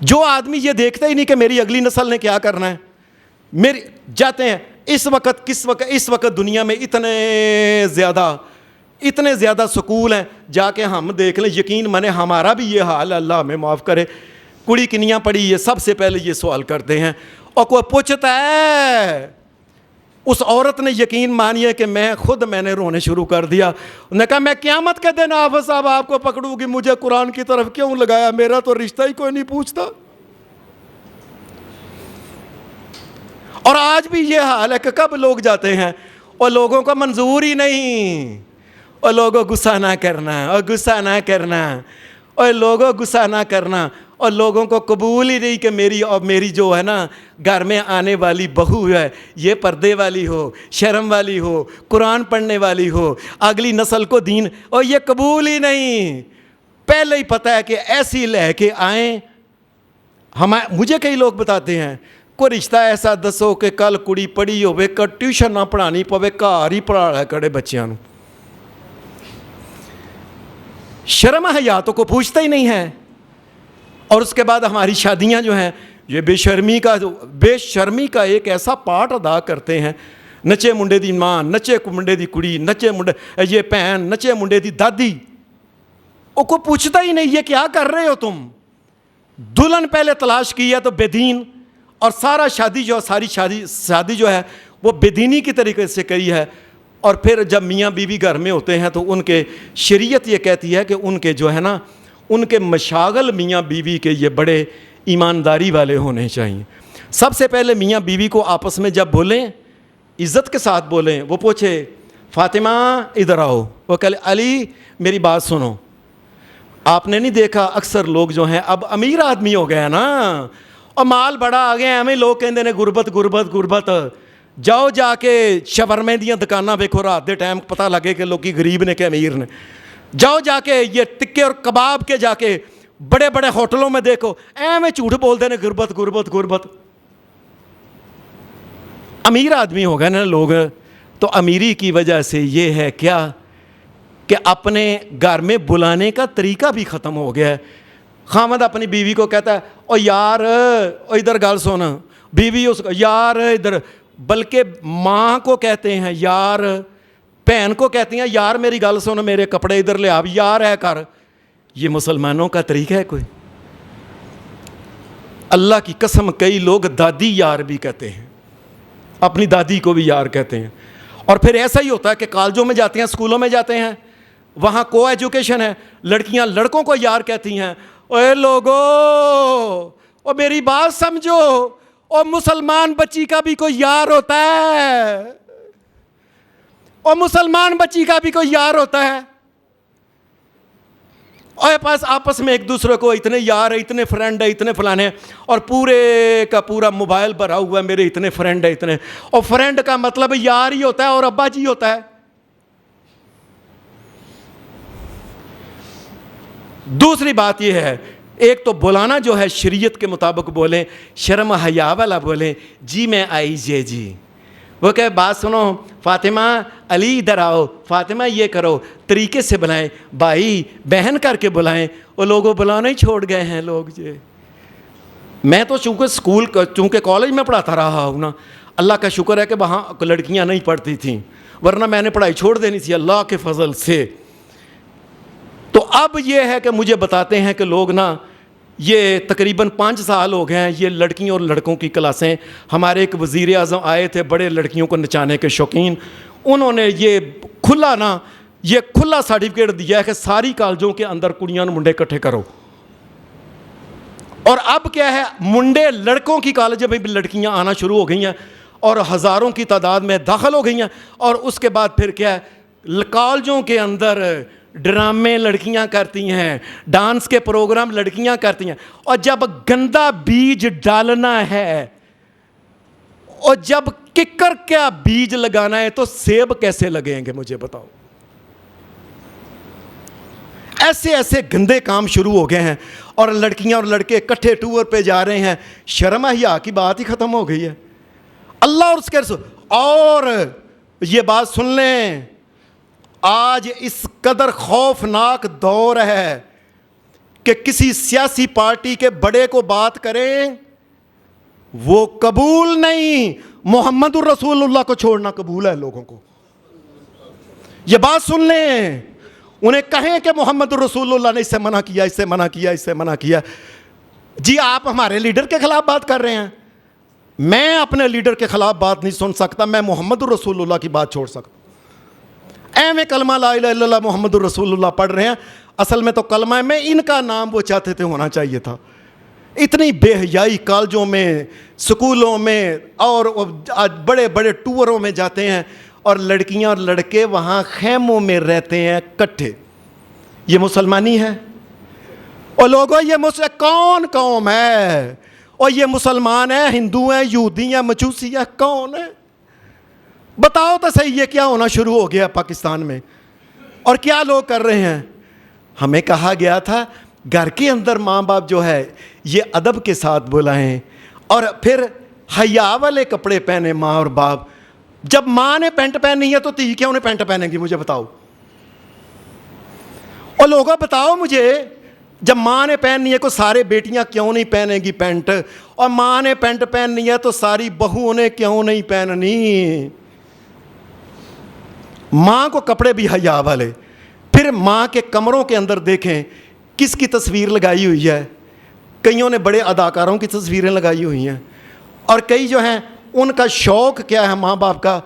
جو آدمی یہ دیکھتا ہی نہیں کہ میری اگلی نسل نے کیا کرنا ہے، میری جاتے ہیں اس وقت دنیا میں اتنے زیادہ سکول ہیں، جا کے ہم دیکھ لیں، یقین مانے ہمارا بھی یہ حال ہے، اللہ ہمیں معاف کرے. کڑی کنیاں پڑھی یہ سب سے پہلے یہ سوال کرتے ہیں. اور کوئی پوچھتا ہے، اس عورت نے یقین مانیے کہ میں نے رونے شروع کر دیا. انہوں نے کہا میں قیامت کے دن حافظ صاحب آپ کو پکڑوں گی، مجھے قرآن کی طرف کیوں لگایا، میرا تو رشتہ ہی کوئی نہیں پوچھتا. اور آج بھی یہ حال ہے کہ کب لوگ جاتے ہیں اور لوگوں کو منظور ہی نہیں، اور لوگوں غصہ نہ کرنا، اور غصہ نہ کرنا، اور لوگوں غصہ نہ کرنا، اور لوگوں کو قبول ہی نہیں کہ میری جو ہے نا گھر میں آنے والی بہو ہے یہ پردے والی ہو، شرم والی ہو، قرآن پڑھنے والی ہو، اگلی نسل کو دین، اور یہ قبول ہی نہیں. پہلے ہی پتہ ہے کہ ایسی لے کے آئیں. مجھے کئی لوگ بتاتے ہیں کوئی رشتہ ایسا دسو کہ کل کڑی پڑھی ہوئے کہ ٹیوشن نہ پڑھانی پوے، گھر ہی پڑھا کرے بچیاں نو. شرم حیا تو کو پوچھتا ہی نہیں ہے. اور اس کے بعد ہماری شادیاں جو ہیں یہ بے شرمی کا ایک ایسا پارٹ ادا کرتے ہیں. نچے منڈے دی ماں، نچے منڈے دی کڑی، نچے منڈے یہ بہن، نچے منڈے دی دادی. وہ کوئی پوچھتا ہی نہیں یہ کیا کر رہے ہو تم. دلہن پہلے تلاش کی ہے تو بے دین, اور سارا ساری شادی جو ہے وہ بے دینی کی طریقے سے کی ہے. اور پھر جب میاں بیوی گھر میں ہوتے ہیں تو ان کے شریعت یہ کہتی ہے کہ ان کے جو ہے نا ان کے مشاغل میاں بیوی کے یہ بڑے ایمانداری والے ہونے چاہیے. سب سے پہلے میاں بیوی کو آپس میں جب بولیں عزت کے ساتھ بولیں. وہ پوچھے فاطمہ ادھر آؤ, وہ کہے علی میری بات سنو. آپ نے نہیں دیکھا اکثر لوگ جو ہیں اب امیر آدمی ہو گیا نا اور مال بڑا آ گیا, ہمیں لوگ کہتے ہیں غربت. جاؤ جا کے شورمے دیاں دکاناں ویکھو رات دے ٹائم پتہ لگے کہ لوگ غریب نے کہ امیر نے. جاؤ جا کے یہ ٹکے اور کباب کے جا کے بڑے بڑے ہوٹلوں میں دیکھو, میں جھوٹ بولتے ہیں غربت. امیر آدمی ہو گئے نا لوگ, تو امیری کی وجہ سے یہ ہے کیا کہ اپنے گھر میں بلانے کا طریقہ بھی ختم ہو گیا ہے. خامد اپنی بیوی کو کہتا ہے او یار او ادھر گل سن, بیوی اس کو یار ادھر, بلکہ ماں کو کہتے ہیں یار, بہن کو کہتی ہیں یار میری گل سن, میرے کپڑے ادھر لے آ, یار ہے کر. یہ مسلمانوں کا طریقہ ہے کوئی؟ اللہ کی قسم کئی لوگ دادی یار بھی کہتے ہیں, اپنی دادی کو بھی یار کہتے ہیں. اور پھر ایسا ہی ہوتا ہے کہ کالجوں میں جاتے ہیں, اسکولوں میں جاتے ہیں, وہاں کو ایجوکیشن ہے, لڑکیاں لڑکوں کو یار کہتی ہیں. اے لوگو او میری بات سمجھو, او مسلمان بچی کا بھی کوئی یار ہوتا ہے, او مسلمان بچی کا بھی کوئی یار ہوتا ہے. اور پاس آپس میں ایک دوسرے کو اتنے یار ہے, اتنے فرینڈ ہے, اتنے فلانے, اور پورے کا پورا موبائل بھرا ہوا ہے میرے اتنے فرینڈ ہے اتنے. اور فرینڈ کا مطلب یار ہی ہوتا ہے اور ابا جی ہوتا ہے. دوسری بات یہ ہے, ایک تو بلانا جو ہے شریعت کے مطابق بولیں, شرم حیا والا بولیں. جی میں آئی جی, وہ کہ بات سنو فاطمہ علی ادھر آؤ, فاطمہ یہ کرو, طریقے سے بلائیں, بھائی بہن کر کے بلائیں. وہ لوگوں بلانا ہی چھوڑ گئے ہیں لوگ. جی میں تو چونکہ کالج میں پڑھاتا رہا ہوں نا, اللہ کا شکر ہے کہ وہاں لڑکیاں نہیں پڑھتی تھیں, ورنہ میں نے پڑھائی چھوڑ دینی تھی اللہ کے فضل سے. تو اب یہ ہے کہ مجھے بتاتے ہیں کہ لوگ نا یہ تقریباً 5 سال ہو گئے ہیں یہ لڑکیوں اور لڑکوں کی کلاسیں. ہمارے ایک وزیر اعظم آئے تھے بڑے لڑکیوں کو نچانے کے شوقین, انہوں نے یہ کھلا سرٹیفکیٹ دیا ہے کہ ساری کالجوں کے اندر کڑیاں اور منڈے اکٹھے کرو. اور اب کیا ہے, منڈے لڑکوں کی کالج میں بھی لڑکیاں آنا شروع ہو گئی ہیں اور ہزاروں کی تعداد میں داخل ہو گئی ہیں. اور اس کے بعد پھر کیا ہے, کالجوں کے اندر ڈرامے لڑکیاں کرتی ہیں, ڈانس کے پروگرام لڑکیاں کرتی ہیں. اور جب گندا بیج ڈالنا ہے اور جب ککر کا بیج لگانا ہے تو سیب کیسے لگیں گے مجھے بتاؤ. ایسے گندے کام شروع ہو گئے ہیں اور لڑکیاں اور لڑکے اکٹھے ٹور پہ جا رہے ہیں. شرم حیا کی بات ہی ختم ہو گئی ہے. اللہ اور اس کے رسول. اور یہ بات سن لیں, آج اس قدر خوفناک دور ہے کہ کسی سیاسی پارٹی کے بڑے کو بات کریں وہ قبول نہیں, محمد الرسول اللہ کو چھوڑنا قبول ہے لوگوں کو. یہ بات سن لیں, انہیں کہیں کہ محمد الرسول اللہ نے اس سے منع کیا, اس سے منع کیا, اس سے منع کیا. جی آپ ہمارے لیڈر کے خلاف بات کر رہے ہیں, میں اپنے لیڈر کے خلاف بات نہیں سن سکتا, میں محمد الرسول اللہ کی بات چھوڑ سکتا. میں کلمہ لا الہ الا اللہ محمد الرسول اللہ پڑھ رہے ہیں, اصل میں تو کلمہ میں ان کا نام وہ چاہتے تھے ہونا چاہیے تھا. اتنی بے حیائی کالجوں میں, سکولوں میں, اور بڑے بڑے ٹوروں میں جاتے ہیں اور لڑکیاں اور لڑکے وہاں خیموں میں رہتے ہیں کٹھے. یہ مسلمانی ہے؟ اور لوگوں یہ کون قوم ہے؟ اور یہ مسلمان ہیں, ہندو ہیں, یہودی ہیں, مجوسی ہیں, کون ہے؟ بتاؤ تو صحیح یہ کیا ہونا شروع ہو گیا پاکستان میں, اور کیا لوگ کر رہے ہیں؟ ہمیں کہا گیا تھا گھر کے اندر ماں باپ جو ہے یہ ادب کے ساتھ بلائیں اور پھر حیا والے کپڑے پہنے ماں اور باپ. جب ماں نے پینٹ پہنی ہے تو تھی کیوں نہیں پینٹ پہنیں گی مجھے بتاؤ. اور لوگوں بتاؤ مجھے, جب ماں نے پہننی ہے تو سارے بیٹیاں کیوں نہیں پہنیں گی پینٹ, اور ماں نے پینٹ پہننی ہے تو ساری بہوؤں نے کیوں نہیں پہننی. ماں کو کپڑے بھی حیا والے, پھر پھر ماں کے کمروں کے اندر دیکھیں کس کی تصویر لگائی ہوئی ہے. کئیوں نے بڑے اداکاروں کی تصویریں لگائی ہوئی ہیں, اور کئی جو ہیں ان کا شوق کیا ہے ماں باپ کا,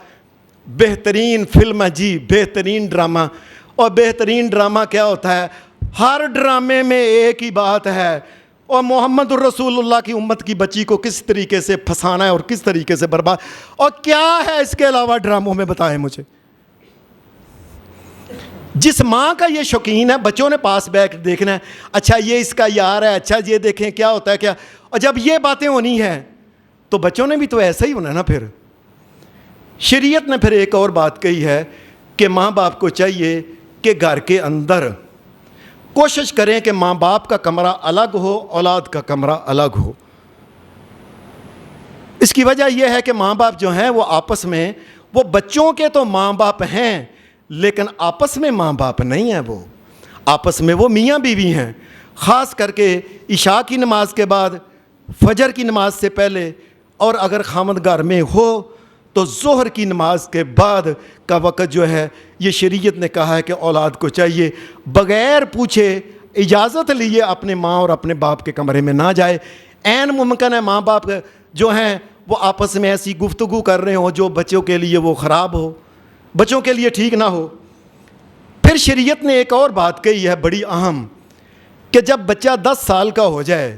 بہترین فلم ہے جی, بہترین ڈرامہ. اور بہترین ڈرامہ کیا ہوتا ہے؟ ہر ڈرامے میں ایک ہی بات ہے, اور محمد الرسول اللہ کی امت کی بچی کو کس طریقے سے پھنسانا ہے اور کس طریقے سے برباد. اور کیا ہے اس کے علاوہ ڈراموں میں, بتائیں مجھے. جس ماں کا یہ شوقین ہے, بچوں نے پاس بیٹھ دیکھنا ہے, اچھا یہ اس کا یار ہے, اچھا یہ دیکھیں کیا ہوتا ہے کیا. اور جب یہ باتیں ہونی ہیں تو بچوں نے بھی تو ایسا ہی ہونا ہے نا. پھر شریعت نے پھر ایک اور بات کہی ہے کہ ماں باپ کو چاہیے کہ گھر کے اندر کوشش کریں کہ ماں باپ کا کمرہ الگ ہو, اولاد کا کمرہ الگ ہو. اس کی وجہ یہ ہے کہ ماں باپ جو ہیں وہ آپس میں, وہ بچوں کے تو ماں باپ ہیں لیکن آپس میں ماں باپ نہیں ہیں. وہ آپس میں وہ میاں بیوی ہیں. خاص کر کے عشاء کی نماز کے بعد, فجر کی نماز سے پہلے, اور اگر خامد گھر میں ہو تو ظہر کی نماز کے بعد کا وقت جو ہے, یہ شریعت نے کہا ہے کہ اولاد کو چاہیے بغیر پوچھے اجازت لیے اپنے ماں اور اپنے باپ کے کمرے میں نہ جائے. عین ممکن ہے ماں باپ جو ہیں وہ آپس میں ایسی گفتگو کر رہے ہوں جو بچوں کے لیے وہ خراب ہو, بچوں کے لیے ٹھیک نہ ہو. پھر شریعت نے ایک اور بات کہی ہے بڑی اہم, کہ جب بچہ 10 سال کا ہو جائے,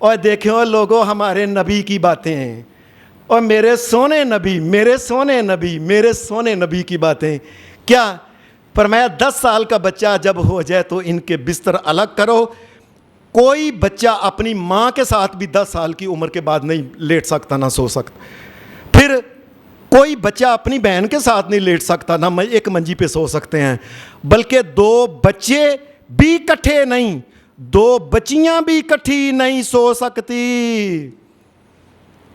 اور دیکھو لوگوں ہمارے نبی کی باتیں ہیں, اور میرے سونے نبی, میرے سونے نبی, میرے سونے نبی کی باتیں, کیا فرمایا 10 سال کا بچہ جب ہو جائے تو ان کے بستر الگ کرو. کوئی بچہ اپنی ماں کے ساتھ بھی 10 سال کی عمر کے بعد نہیں لیٹ سکتا, نہ سو سکتا. پھر کوئی بچہ اپنی بہن کے ساتھ نہیں لیٹ سکتا, نہ ایک منجی پہ سو سکتے ہیں, بلکہ 2 بچے بھی اکٹھے نہیں, 2 بچیاں بھی اکٹھی نہیں سو سکتی.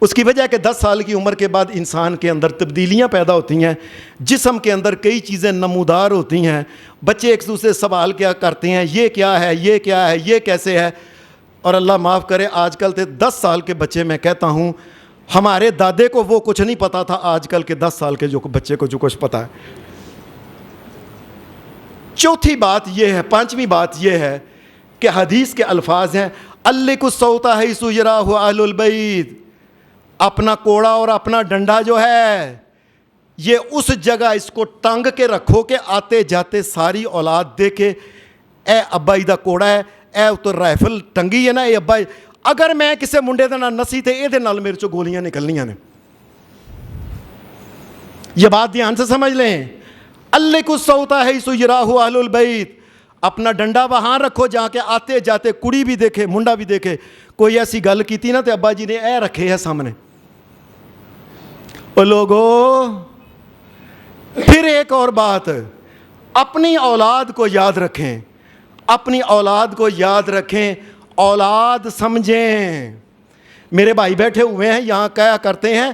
اس کی وجہ ہے کہ 10 سال کی عمر کے بعد انسان کے اندر تبدیلیاں پیدا ہوتی ہیں, جسم کے اندر کئی چیزیں نمودار ہوتی ہیں. بچے ایک دوسرے سے سوال کیا کرتے ہیں, یہ کیا ہے, یہ کیا ہے, یہ کیسے ہے. اور اللہ معاف کرے, آج کل کے 10 سال کے بچے, میں کہتا ہوں ہمارے دادے کو وہ کچھ نہیں پتا تھا, آج کل کے 10 سال کے جو بچے کو جو کچھ پتا ہے. چوتھی بات یہ ہے, 5ویں بات یہ ہے کہ حدیث کے الفاظ ہیں, الک الصوت حیث یراہ اہل البیت. اپنا کوڑا اور اپنا ڈنڈا جو ہے یہ اس جگہ اس کو ٹنگ کے رکھو کہ آتے جاتے ساری اولاد دیکھے, اے ابا دا کوڑا ہے, اے تو رائفل ٹنگی ہے نا, اے ابا اگر میں کسی منڈے دے نال نسی تے اے دے نال میرے چو گولیاں نکلنیاں نے. یہ بات دھیان سے سمجھ لیں. الک الصوت حیث یراہ اہل البیت, اپنا ڈنڈا وہاں رکھو جہاں کے آتے جاتے کڑی بھی دیکھے, منڈا بھی دیکھے. کوئی ایسی گل کی تھی نا تے ابا جی نے اے رکھے ہے سامنے. او لوگو, پھر ایک اور بات, اپنی اولاد کو یاد رکھیں, اپنی اولاد کو یاد رکھیں, اولاد سمجھیں. میرے بھائی بیٹھے ہوئے ہیں یہاں, کہا کرتے ہیں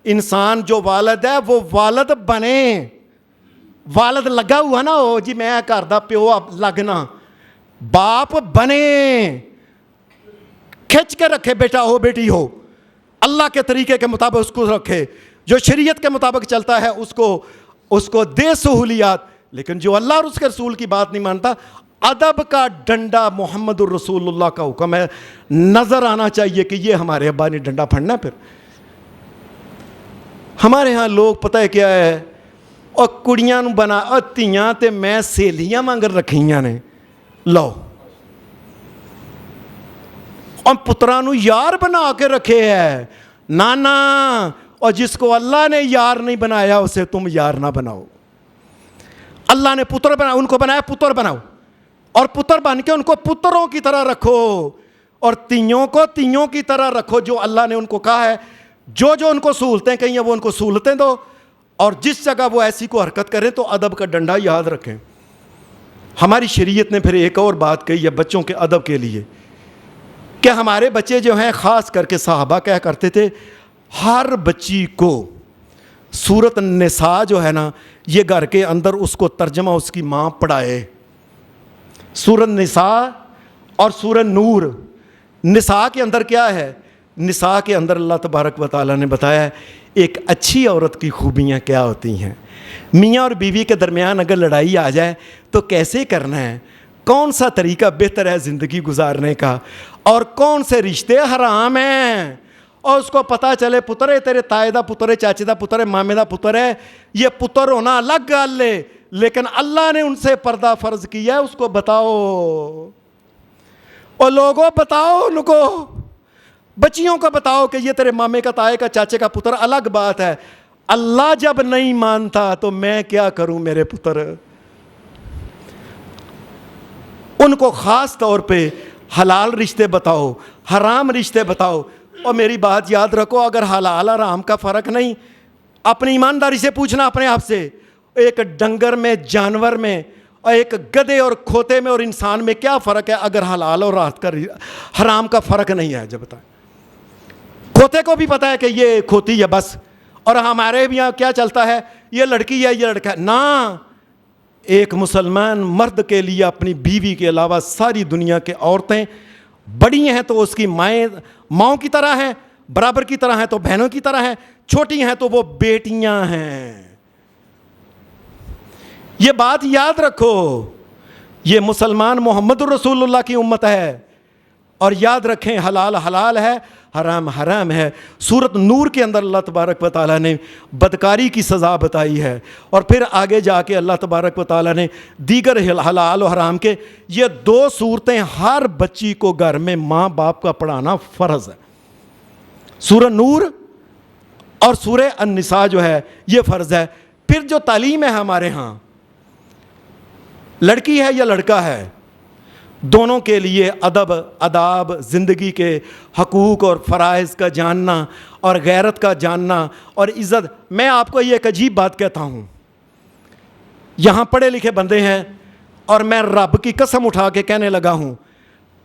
انسان جو والد ہے وہ والد بنے. والد لگا ہوا نا ہو جی میں گھر دا پیو لگنا, باپ بنے, کھچ کے رکھے بیٹا ہو بیٹی ہو, اللہ کے طریقے کے مطابق اس کو رکھے, جو شریعت کے مطابق چلتا ہے اس کو دے سہولیات. لیکن جو اللہ اور اس کے رسول کی بات نہیں مانتا, ادب کا ڈنڈا محمد الرسول اللہ کا حکم ہے, نظر آنا چاہیے کہ یہ ہمارے ابا نے ڈنڈا پھڑنا. پھر ہمارے ہاں لوگ پتہ ہے کیا ہے, اور کڑیاں نو بنا, اور تیاں تے میں سہیلیاں مانگر رکھیاں نے, لو اور پتران نو یار بنا کے رکھے ہے. نانا, اور جس کو اللہ نے یار نہیں بنایا اسے تم یار نہ بناؤ. اللہ نے پتر بنا, ان کو بنایا پتر بناؤ, اور پتر بن کے ان کو پتروں کی طرح رکھو, اور تیوں کو تیوں کی طرح رکھو جو اللہ نے ان کو کہا ہے. جو ان کو سہولتیں کہیں ہیں وہ ان کو سہولتیں دو, اور جس جگہ وہ ایسی کو حرکت کریں تو ادب کا ڈنڈا یاد رکھیں. ہماری شریعت نے پھر ایک اور بات کہی ہے بچوں کے ادب کے لیے, کہ ہمارے بچے جو ہیں, خاص کر کے صحابہ کہا کرتے تھے ہر بچی کو سورۃ النساء جو ہے نا, یہ گھر کے اندر اس کو ترجمہ اس کی ماں پڑھائے. سورۃ النساء اور سورۃ نور. نساء کے اندر کیا ہے, نساء کے اندر اللہ تبارک و تعالیٰ نے بتایا ہے ایک اچھی عورت کی خوبیاں کیا ہوتی ہیں. میاں اور بیوی کے درمیان اگر لڑائی آ جائے تو کیسے کرنا ہے, کون سا طریقہ بہتر ہے زندگی گزارنے کا, اور کون سے رشتے حرام ہیں, اور اس کو پتہ چلے پتر ہے تیرے تائے دا پتر ہے, چاچے دا پتر ہے, مامے دا پتر ہے, یہ پتر ہونا الگ گل ہے, لیکن اللہ نے ان سے پردہ فرض کیا ہے, اس کو بتاؤ. اور لوگوں بتاؤ ان کو, بچیوں کو بتاؤ کہ یہ تیرے مامے کا, تائے کا, چاچے کا پتر الگ بات ہے. اللہ جب نہیں مانتا تو میں کیا کروں میرے پتر. ان کو خاص طور پہ حلال رشتے بتاؤ, حرام رشتے بتاؤ. اور میری بات یاد رکھو, اگر حلال حرام کا فرق نہیں, اپنی ایمانداری سے پوچھنا اپنے آپ سے, ایک ڈنگر میں, جانور میں, اور ایک گدھے اور کھوتے میں اور انسان میں کیا فرق ہے اگر حلال اور حرام کا فرق نہیں ہے. جب بتائیں, کھوتے کو بھی پتہ ہے کہ یہ کھوتی ہے بس, اور ہمارے بھی یہاں کیا چلتا ہے, یہ لڑکی ہے, یہ لڑکا ہے. نہ, ایک مسلمان مرد کے لیے اپنی بیوی کے علاوہ ساری دنیا کے عورتیں بڑی ہیں تو اس کی ماؤں کی طرح ہیں, برابر کی طرح ہیں تو بہنوں کی طرح ہیں, چھوٹی ہیں تو وہ بیٹیاں ہیں. یہ بات یاد رکھو, یہ مسلمان محمد الرسول اللہ کی امت ہے. اور یاد رکھیں, حلال حلال ہے, حرام حرام ہے. سورۃ نور کے اندر اللہ تبارک و تعالیٰ نے بدکاری کی سزا بتائی ہے, اور پھر آگے جا کے اللہ تبارک و تعالیٰ نے دیگر حلال و حرام کے یہ 2 صورتیں ہر بچی کو گھر میں ماں باپ کا پڑھانا فرض ہے. سورہ نور اور سورہ النساء جو ہے یہ فرض ہے. پھر جو تعلیم ہے ہمارے ہاں, لڑکی ہے یا لڑکا ہے, دونوں کے لیے ادب, آداب, زندگی کے حقوق اور فرائض کا جاننا اور غیرت کا جاننا اور عزت. میں آپ کو یہ ایک عجیب بات کہتا ہوں, یہاں پڑھے لکھے بندے ہیں اور میں رب کی قسم اٹھا کے کہنے لگا ہوں,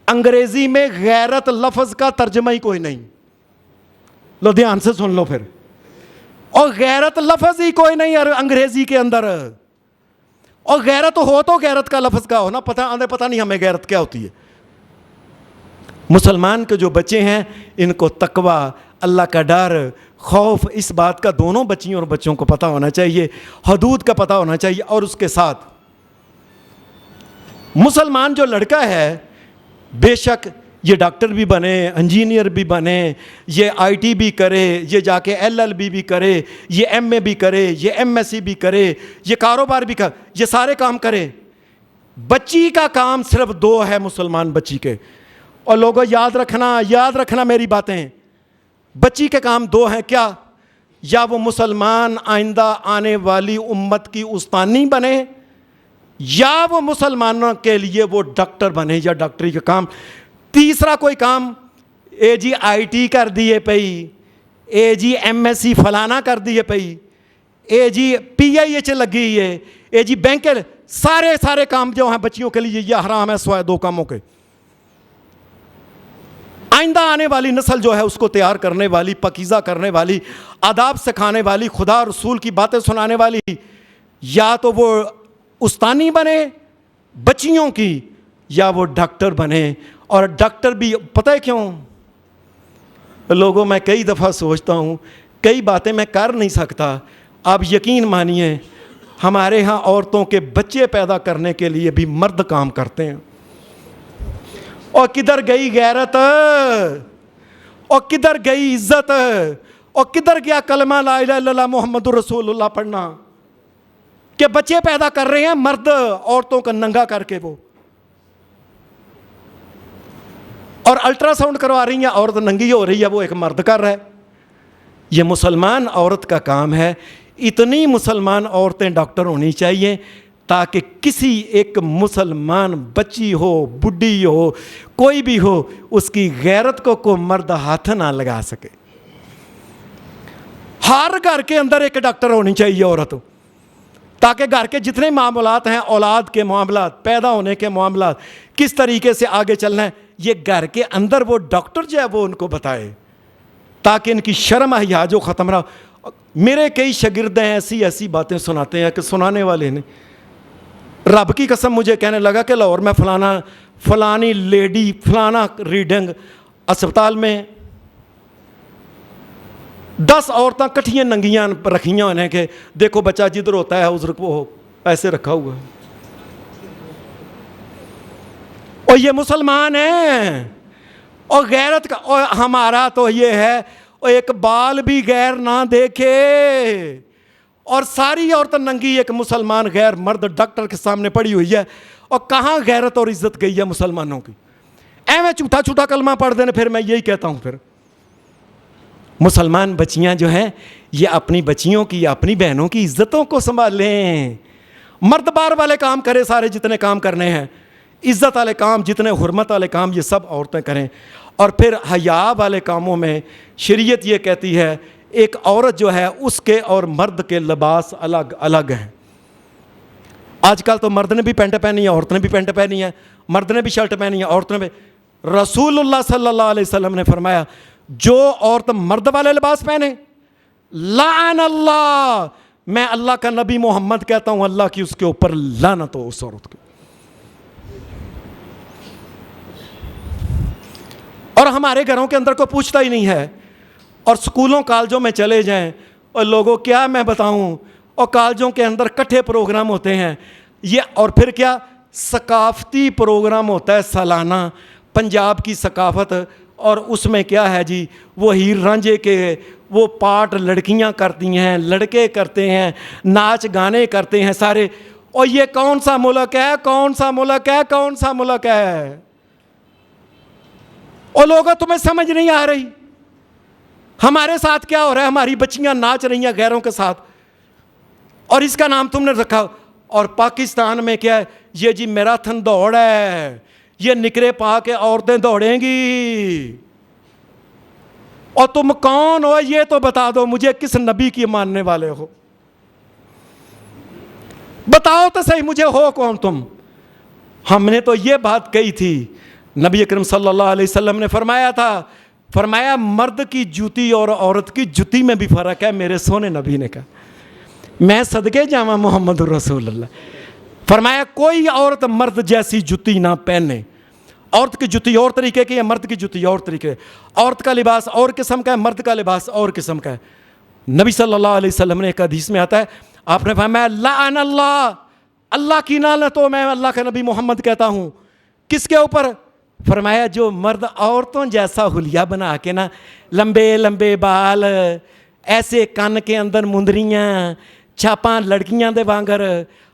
انگریزی میں غیرت لفظ کا ترجمہ ہی کوئی نہیں. لو دھیان سے سن لو پھر, اور غیرت لفظ ہی کوئی نہیں انگریزی کے اندر. اور غیرت ہو تو غیرت کا لفظ کا ہو نا, پتہ نہیں ہمیں غیرت کیا ہوتی ہے. مسلمان کے جو بچے ہیں ان کو تقوی, اللہ کا ڈر, خوف, اس بات کا دونوں بچیوں اور بچوں کو پتہ ہونا چاہیے, حدود کا پتہ ہونا چاہیے. اور اس کے ساتھ مسلمان جو لڑکا ہے, بے شک یہ ڈاکٹر بھی بنے, انجینئر بھی بنے, یہ آئی ٹی بھی کرے, یہ جا کے LLB بھی کرے, یہ MA بھی کرے, یہ MSc بھی کرے, یہ کاروبار بھی کرے, یہ سارے کام کرے. بچی کا کام صرف 2 ہے مسلمان بچی کے. اور لوگوں یاد رکھنا میری باتیں, بچی کے کام 2 ہیں. کیا؟ یا وہ مسلمان آئندہ آنے والی امت کی استانی بنے, یا وہ مسلمانوں کے لیے وہ ڈاکٹر بنے یا ڈاکٹری کا کام. تیسرا کوئی کام, اے جی IT کر دیے پئی, اے جی MSc فلانا کر دیے پئی, اے جی PIH لگی ہے, اے جی بینک, سارے کام جو ہیں بچیوں کے لیے یہ حرام ہے سوائے 2 کاموں کے. آئندہ آنے والی نسل جو ہے اس کو تیار کرنے والی, پاکیزہ کرنے والی, آداب سکھانے والی, خدا رسول کی باتیں سنانے والی, یا تو وہ استانی بنے بچیوں کی, یا وہ ڈاکٹر بنے. اور ڈاکٹر بھی پتہ ہے کیوں لوگوں, میں کئی دفعہ سوچتا ہوں, کئی باتیں میں کر نہیں سکتا. آپ یقین مانیے ہمارے ہاں عورتوں کے بچے پیدا کرنے کے لیے بھی مرد کام کرتے ہیں. اور کدھر گئی غیرت, اور کدھر گئی عزت, اور کدھر گیا کلمہ لا الہ الا اللہ محمد الرسول اللہ پڑھنا, کہ بچے پیدا کر رہے ہیں مرد عورتوں کا ننگا کر کے, وہ اور الٹرا ساؤنڈ کروا رہی ہیں, عورت ننگی ہو رہی ہے, وہ ایک مرد کر رہا ہے. یہ مسلمان عورت کا کام ہے. اتنی مسلمان عورتیں ڈاکٹر ہونی چاہیے تاکہ کسی ایک مسلمان بچی ہو, بڈھی ہو, کوئی بھی ہو, اس کی غیرت کو کوئی مرد ہاتھ نہ لگا سکے. ہر گھر کے اندر ایک ڈاکٹر ہونی چاہیے عورت, تاکہ گھر کے جتنے معاملات ہیں, اولاد کے معاملات, پیدا ہونے کے معاملات, کس طریقے سے آگے چلنا ہے, یہ گھر کے اندر وہ ڈاکٹر جو ہے وہ ان کو بتائے, تاکہ ان کی شرم حیا جو ختم رہا. میرے کئی شاگرد ہیں ایسی باتیں سناتے ہیں کہ سنانے والے نے رب کی قسم مجھے کہنے لگا کہ لاہور میں فلانی لیڈی فلانا ریڈنگ اسپتال میں 10 عورتیں کٹھیاں ننگیاں رکھیاں انہیں کہ دیکھو بچہ جدھر ہوتا ہے ادھر وہ ایسے رکھا ہوا ہے. اور یہ مسلمان ہیں. اور غیرت کا اور ہمارا تو یہ ہے اور ایک بال بھی غیر نہ دیکھے اور ساری عورتیں ننگی. ایک مسلمان غیر مرد ڈاکٹر کے سامنے پڑی ہوئی ہے اور کہاں غیرت اور عزت گئی ہے مسلمانوں کی. میں جھوٹا چھوٹا کلمہ پڑھ دینے. پھر میں یہی کہتا ہوں پھر مسلمان بچیاں جو ہیں یہ اپنی بچیوں کی اپنی بہنوں کی عزتوں کو سنبھال لیں. مرد بار والے کام کرے سارے جتنے کام کرنے ہیں, عزت والے کام جتنے حرمت والے کام یہ سب عورتیں کریں. اور پھر حیا والے کاموں میں شریعت یہ کہتی ہے ایک عورت جو ہے اس کے اور مرد کے لباس الگ الگ ہیں. آج کل تو مرد نے بھی پینٹ پہنی ہے, عورت نے بھی پینٹ پہنی ہے, مرد نے بھی شرٹ پہنی ہے, عورت نے بھی. رسول اللہ صلی اللہ علیہ وسلم نے فرمایا جو عورت مرد والے لباس پہنے لعن اللہ, میں اللہ کا نبی محمد کہتا ہوں اللہ کی اس کے اوپر لعنت ہو اس عورت کی. اور ہمارے گھروں کے اندر کوئی پوچھتا ہی نہیں ہے. اور سکولوں کالجوں میں چلے جائیں اور لوگوں کیا میں بتاؤں, اور کالجوں کے اندر کٹھے پروگرام ہوتے ہیں یہ. اور پھر کیا ثقافتی پروگرام ہوتا ہے سالانہ پنجاب کی ثقافت, اور اس میں کیا ہے جی وہ ہیر رانجھے کے وہ پارٹ لڑکیاں کرتی ہیں, لڑکے کرتے ہیں, ناچ گانے کرتے ہیں سارے. اور یہ کون سا ملک ہے, کون سا ملک ہے, کون سا ملک ہے؟ اور لوگوں تمہیں سمجھ نہیں آ رہی ہمارے ساتھ کیا ہو رہا ہے. ہماری بچیاں ناچ رہی ہیں غیروں کے ساتھ اور اس کا نام تم نے رکھا. اور پاکستان میں کیا ہے یہ جی میراتھن دوڑ ہے, یہ نکرے پا کے عورتیں دوڑیں گی. اور تم کون ہو یہ تو بتا دو مجھے, کس نبی کی ماننے والے ہو بتاؤ تو صحیح مجھے, ہو کون تم؟ ہم نے تو یہ بات کہی تھی, نبی اکرم صلی اللہ علیہ وسلم نے فرمایا تھا, فرمایا مرد کی جوتی اور عورت کی جوتی میں بھی فرق ہے. میرے سونے نبی نے کہا, میں صدقے جاواں محمد رسول اللہ. فرمایا کوئی عورت مرد جیسی جوتی نہ پہنے. عورت کی جوتی اور طریقے کی ہے, مرد کی جوتی اور طریقے. عورت کا لباس اور قسم کا ہے, مرد کا لباس اور قسم کا ہے. نبی صلی اللہ علیہ وسلم نے ایک حدیث میں آتا ہے, آپ نے فرمایا لعن اللہ, اللہ کی لعنت ہو. میں اللہ کا نبی محمد کہتا ہوں کس کے اوپر؟ فرمایا جو مرد عورتوں جیسا حلیہ بنا کے نا, لمبے لمبے بال, ایسے کان کے اندر مندریاں, چھاپاں لڑکیاں دے وانگر,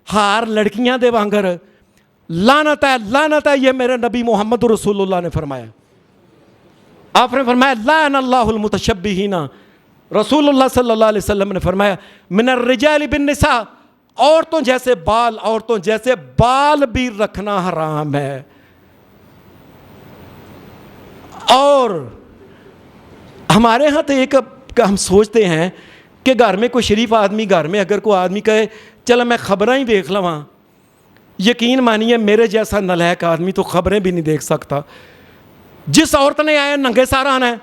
ہار لڑکیاں دے وانگر, لعنت ہے لعنت ہے. یہ میرے نبی محمد رسول اللہ نے فرمایا. آپ نے فرمایا لعن اللہ المتشبہین. رسول اللہ صلی اللہ علیہ وسلم نے فرمایا من الرجال بالنساء, عورتوں جیسے بال, عورتوں جیسے بال بھی رکھنا حرام ہے. اور ہمارے ہاں تو ایک ہم سوچتے ہیں کہ گھر میں کوئی شریف آدمی, گھر میں اگر کوئی آدمی کہے چلو میں خبریں ہی دیکھ لواں, یقین مانیے میرے جیسا نالائق آدمی تو خبریں بھی نہیں دیکھ سکتا. جس عورت نے آئے ننگے سارا آنا ہے,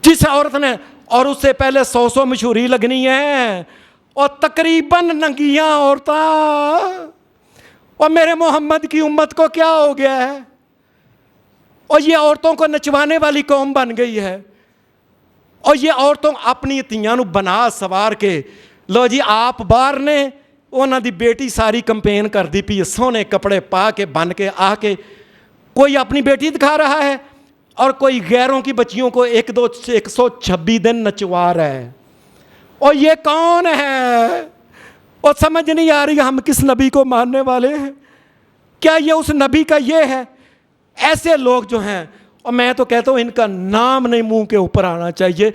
جس عورت نے, اور اس سے پہلے 100 مشہوری لگنی ہے اور تقریباً ننگیاں عورتیں. اور میرے محمد کی امت کو کیا ہو گیا ہے؟ اور یہ عورتوں کو نچوانے والی قوم بن گئی ہے. اور یہ عورتوں اپنی تیاں نو بنا سوار کے لو جی آپ باہر نے انہاں دی بیٹی ساری کمپین کر دی پی, سونے کپڑے پا کے بن کے آ کے, کوئی اپنی بیٹی دکھا رہا ہے اور کوئی غیروں کی بچیوں کو 126 دن نچوا رہا ہے. اور یہ کون ہے؟ اور سمجھ نہیں آ رہی ہم کس نبی کو ماننے والے ہیں. کیا یہ اس نبی کا یہ ہے؟ ایسے لوگ جو ہیں, اور میں تو کہتا ہوں ان کا نام نہیں منہ کے اوپر آنا چاہیے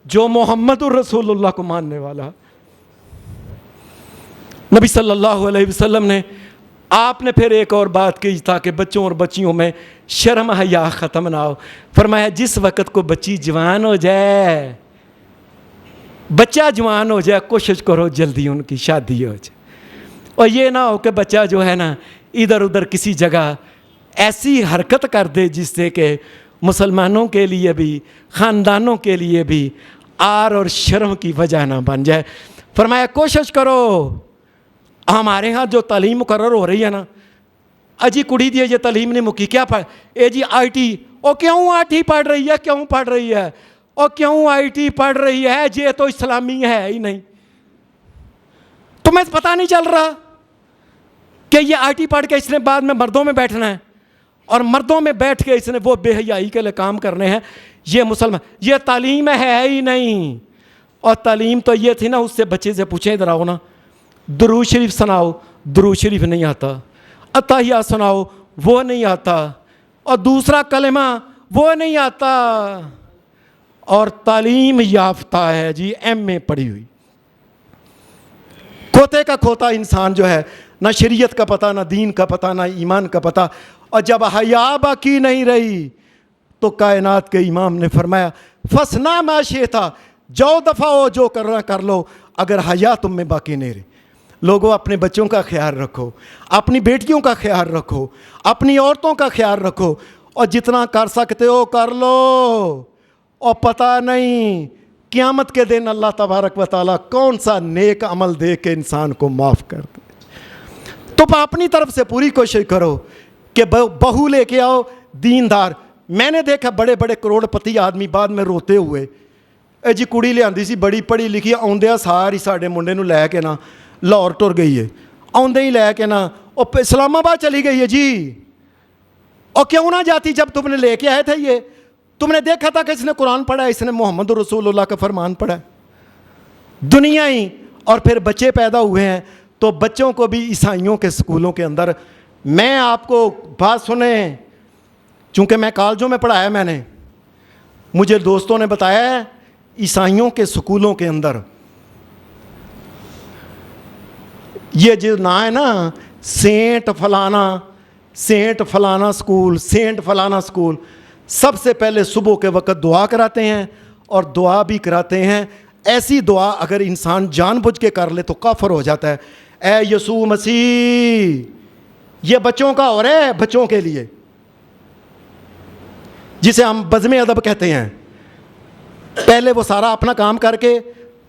جو محمد رسول اللہ کو ماننے والا. نبی صلی اللہ علیہ وسلم نے, آپ نے پھر ایک اور بات کہی تاکہ بچوں اور بچیوں میں شرم حیا ختم نہ ہو. فرمایا جس وقت کو بچی جوان ہو جائے, بچہ جوان ہو جائے, کوشش کرو جلدی ان کی شادی ہو جائے. اور یہ نہ ہو کہ بچہ جو ہے نا ادھر ادھر کسی جگہ ایسی حرکت کر دے جس سے کہ مسلمانوں کے لیے بھی خاندانوں کے لیے بھی آر اور شرم کی وجہ نہ بن جائے. فرمایا کوشش کرو. ہمارے ہاں جو تعلیم مقرر ہو رہی ہے نا, اجی کڑی دی یہ تعلیم نہیں مکی, کیا پڑھ اے جی آئی ٹی, او کیوں آئی ٹی پڑھ رہی ہے, کیوں پڑھ رہی ہے؟ اور کیوں آئی ٹی پڑھ رہی ہے، یہ تو اسلامی ہے ہی نہیں. تمہیں پتہ نہیں چل رہا کہ یہ آئی ٹی پڑھ کے اس نے بعد میں مردوں میں بیٹھنا ہے، اور مردوں میں بیٹھ کے اس نے وہ بے حیائی کے لیے کام کرنے ہیں. یہ مسلمان، یہ تعلیم ہے ہی نہیں. اور تعلیم تو یہ تھی نا، اس سے بچے سے پوچھیں ادھر آؤ نا، درود شریف سناؤ، درود شریف نہیں آتا. اتحیات سناؤ، وہ نہیں آتا. اور دوسرا کلمہ وہ نہیں آتا. اور تعلیم یافتہ ہے جی، ایم اے پڑھی ہوئی. کھوتے کا کھوتا انسان جو ہے، نہ شریعت کا پتہ، نہ دین کا پتہ، نہ ایمان کا پتہ. اور جب حیا باقی نہیں رہی تو کائنات کے امام نے فرمایا فسنا ما شئتا، جو دفعہ ہو جو کرنا کر لو، اگر حیا تم میں باقی نہیں رہی. لوگوں اپنے بچوں کا خیال رکھو، اپنی بیٹیوں کا خیال رکھو، اپنی عورتوں کا خیال رکھو، اور جتنا کر سکتے ہو کر لو. اور پتہ نہیں قیامت کے دن اللہ تبارک و تعالیٰ کون سا نیک عمل دے کے انسان کو معاف کر دے. تو اپنی طرف سے پوری کوشش کرو کہ بہو لے کے آؤ دیندار. میں نے دیکھا بڑے بڑے کروڑ پتی آدمی بعد میں روتے ہوئے، اے جی کڑی لے آندی سی بڑی پڑھی لکھی، آؤندیا ساری ساڈے منڈے نو لے کے نا لاہور ٹر گئی ہے، آؤندے ہی لے کے نا اور اسلام آباد چلی گئی ہے جی. اور کیوں نہ جاتی جب تم نے لے کے آئے تھے؟ یہ تم نے دیکھا تھا کہ اس نے قرآن پڑھا ہے، اس نے محمد رسول اللہ کا فرمان پڑھا ہے. دنیا ہی. اور پھر بچے پیدا ہوئے ہیں تو بچوں کو بھی عیسائیوں کے سکولوں کے اندر، میں آپ کو بات سنیں، چونکہ میں کالجوں میں پڑھایا، میں نے، مجھے دوستوں نے بتایا ہے عیسائیوں کے سکولوں کے اندر یہ جو نا ہے نا سینٹ فلانا سکول، سب سے پہلے صبح کے وقت دعا کراتے ہیں، اور دعا بھی کراتے ہیں ایسی دعا اگر انسان جان بوجھ کے کر لے تو کافر ہو جاتا ہے. اے یسوع مسیح، یہ بچوں کا ہو رہا ہے، بچوں کے لیے، جسے ہم بزم ادب کہتے ہیں. پہلے وہ سارا اپنا کام کر کے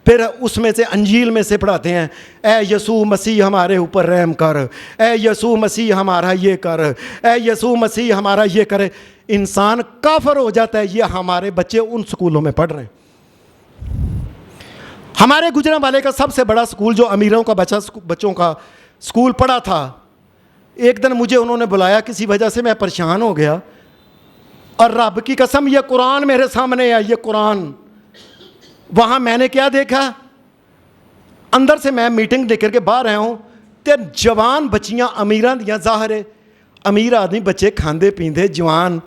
پھر اس میں سے انجیل میں سے پڑھاتے ہیں، اے یسوع مسیح ہمارے اوپر رحم کر، اے یسوع مسیح ہمارا یہ کر، اے یسوع مسیح ہمارا یہ کرے. انسان کافر ہو جاتا ہے. یہ ہمارے بچے ان سکولوں میں پڑھ رہے ہیں. ہمارے گجرانوالے کا سب سے بڑا سکول جو امیروں کا بچوں کا سکول پڑھا تھا، ایک دن مجھے انہوں نے بلایا، کسی وجہ سے میں پریشان ہو گیا، اور رب کی قسم یہ قرآن میرے سامنے ہے، یہ قرآن. وہاں میں نے کیا دیکھا، اندر سے میں میٹنگ دے کر کے باہر آیا ہوں، تے جوان بچیاں امیراں دیاں، ظاہر ہے امیر آدمی بچے کھاندے پیندے جوان،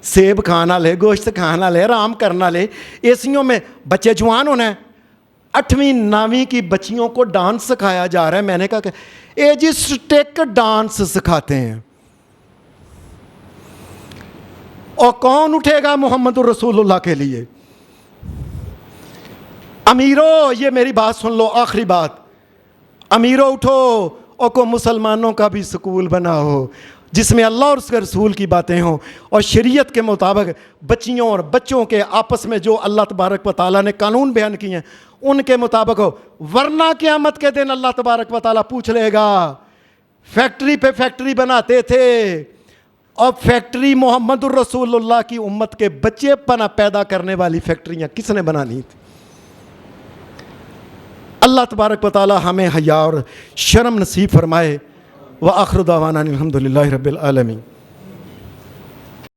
سیب کھانا لے، گوشت کھانا لے، آرام کرنا لے، ایسیوں میں بچے جوان ہونا ہے. 8ویں 9ویں کی بچیوں کو ڈانس سکھایا جا رہا ہے. میں نے کہا کہ اے جی سٹیک ڈانس سکھاتے ہیں، اور کون اٹھے گا محمد الرسول اللہ کے لیے؟ امیروں یہ میری بات سن لو، آخری بات، امیروں اٹھو، اور کو مسلمانوں کا بھی سکول بنا ہو جس میں اللہ اور اس کے رسول کی باتیں ہوں، اور شریعت کے مطابق بچیوں اور بچوں کے آپس میں جو اللہ تبارک و تعالیٰ نے قانون بیان کیے ہیں ان کے مطابق ہو. ورنہ قیامت کے دن اللہ تبارک و تعالیٰ پوچھ لے گا، فیکٹری پہ فیکٹری بناتے تھے، اور فیکٹری محمد الرسول اللہ کی امت کے بچے پنا پیدا کرنے والی فیکٹریاں کس نے بنانی تھی؟ اللہ تبارک و تعالیٰ ہمیں حیا اور شرم نصیب فرمائے. وآخر دعوانا الحمدللہ رب العالمین.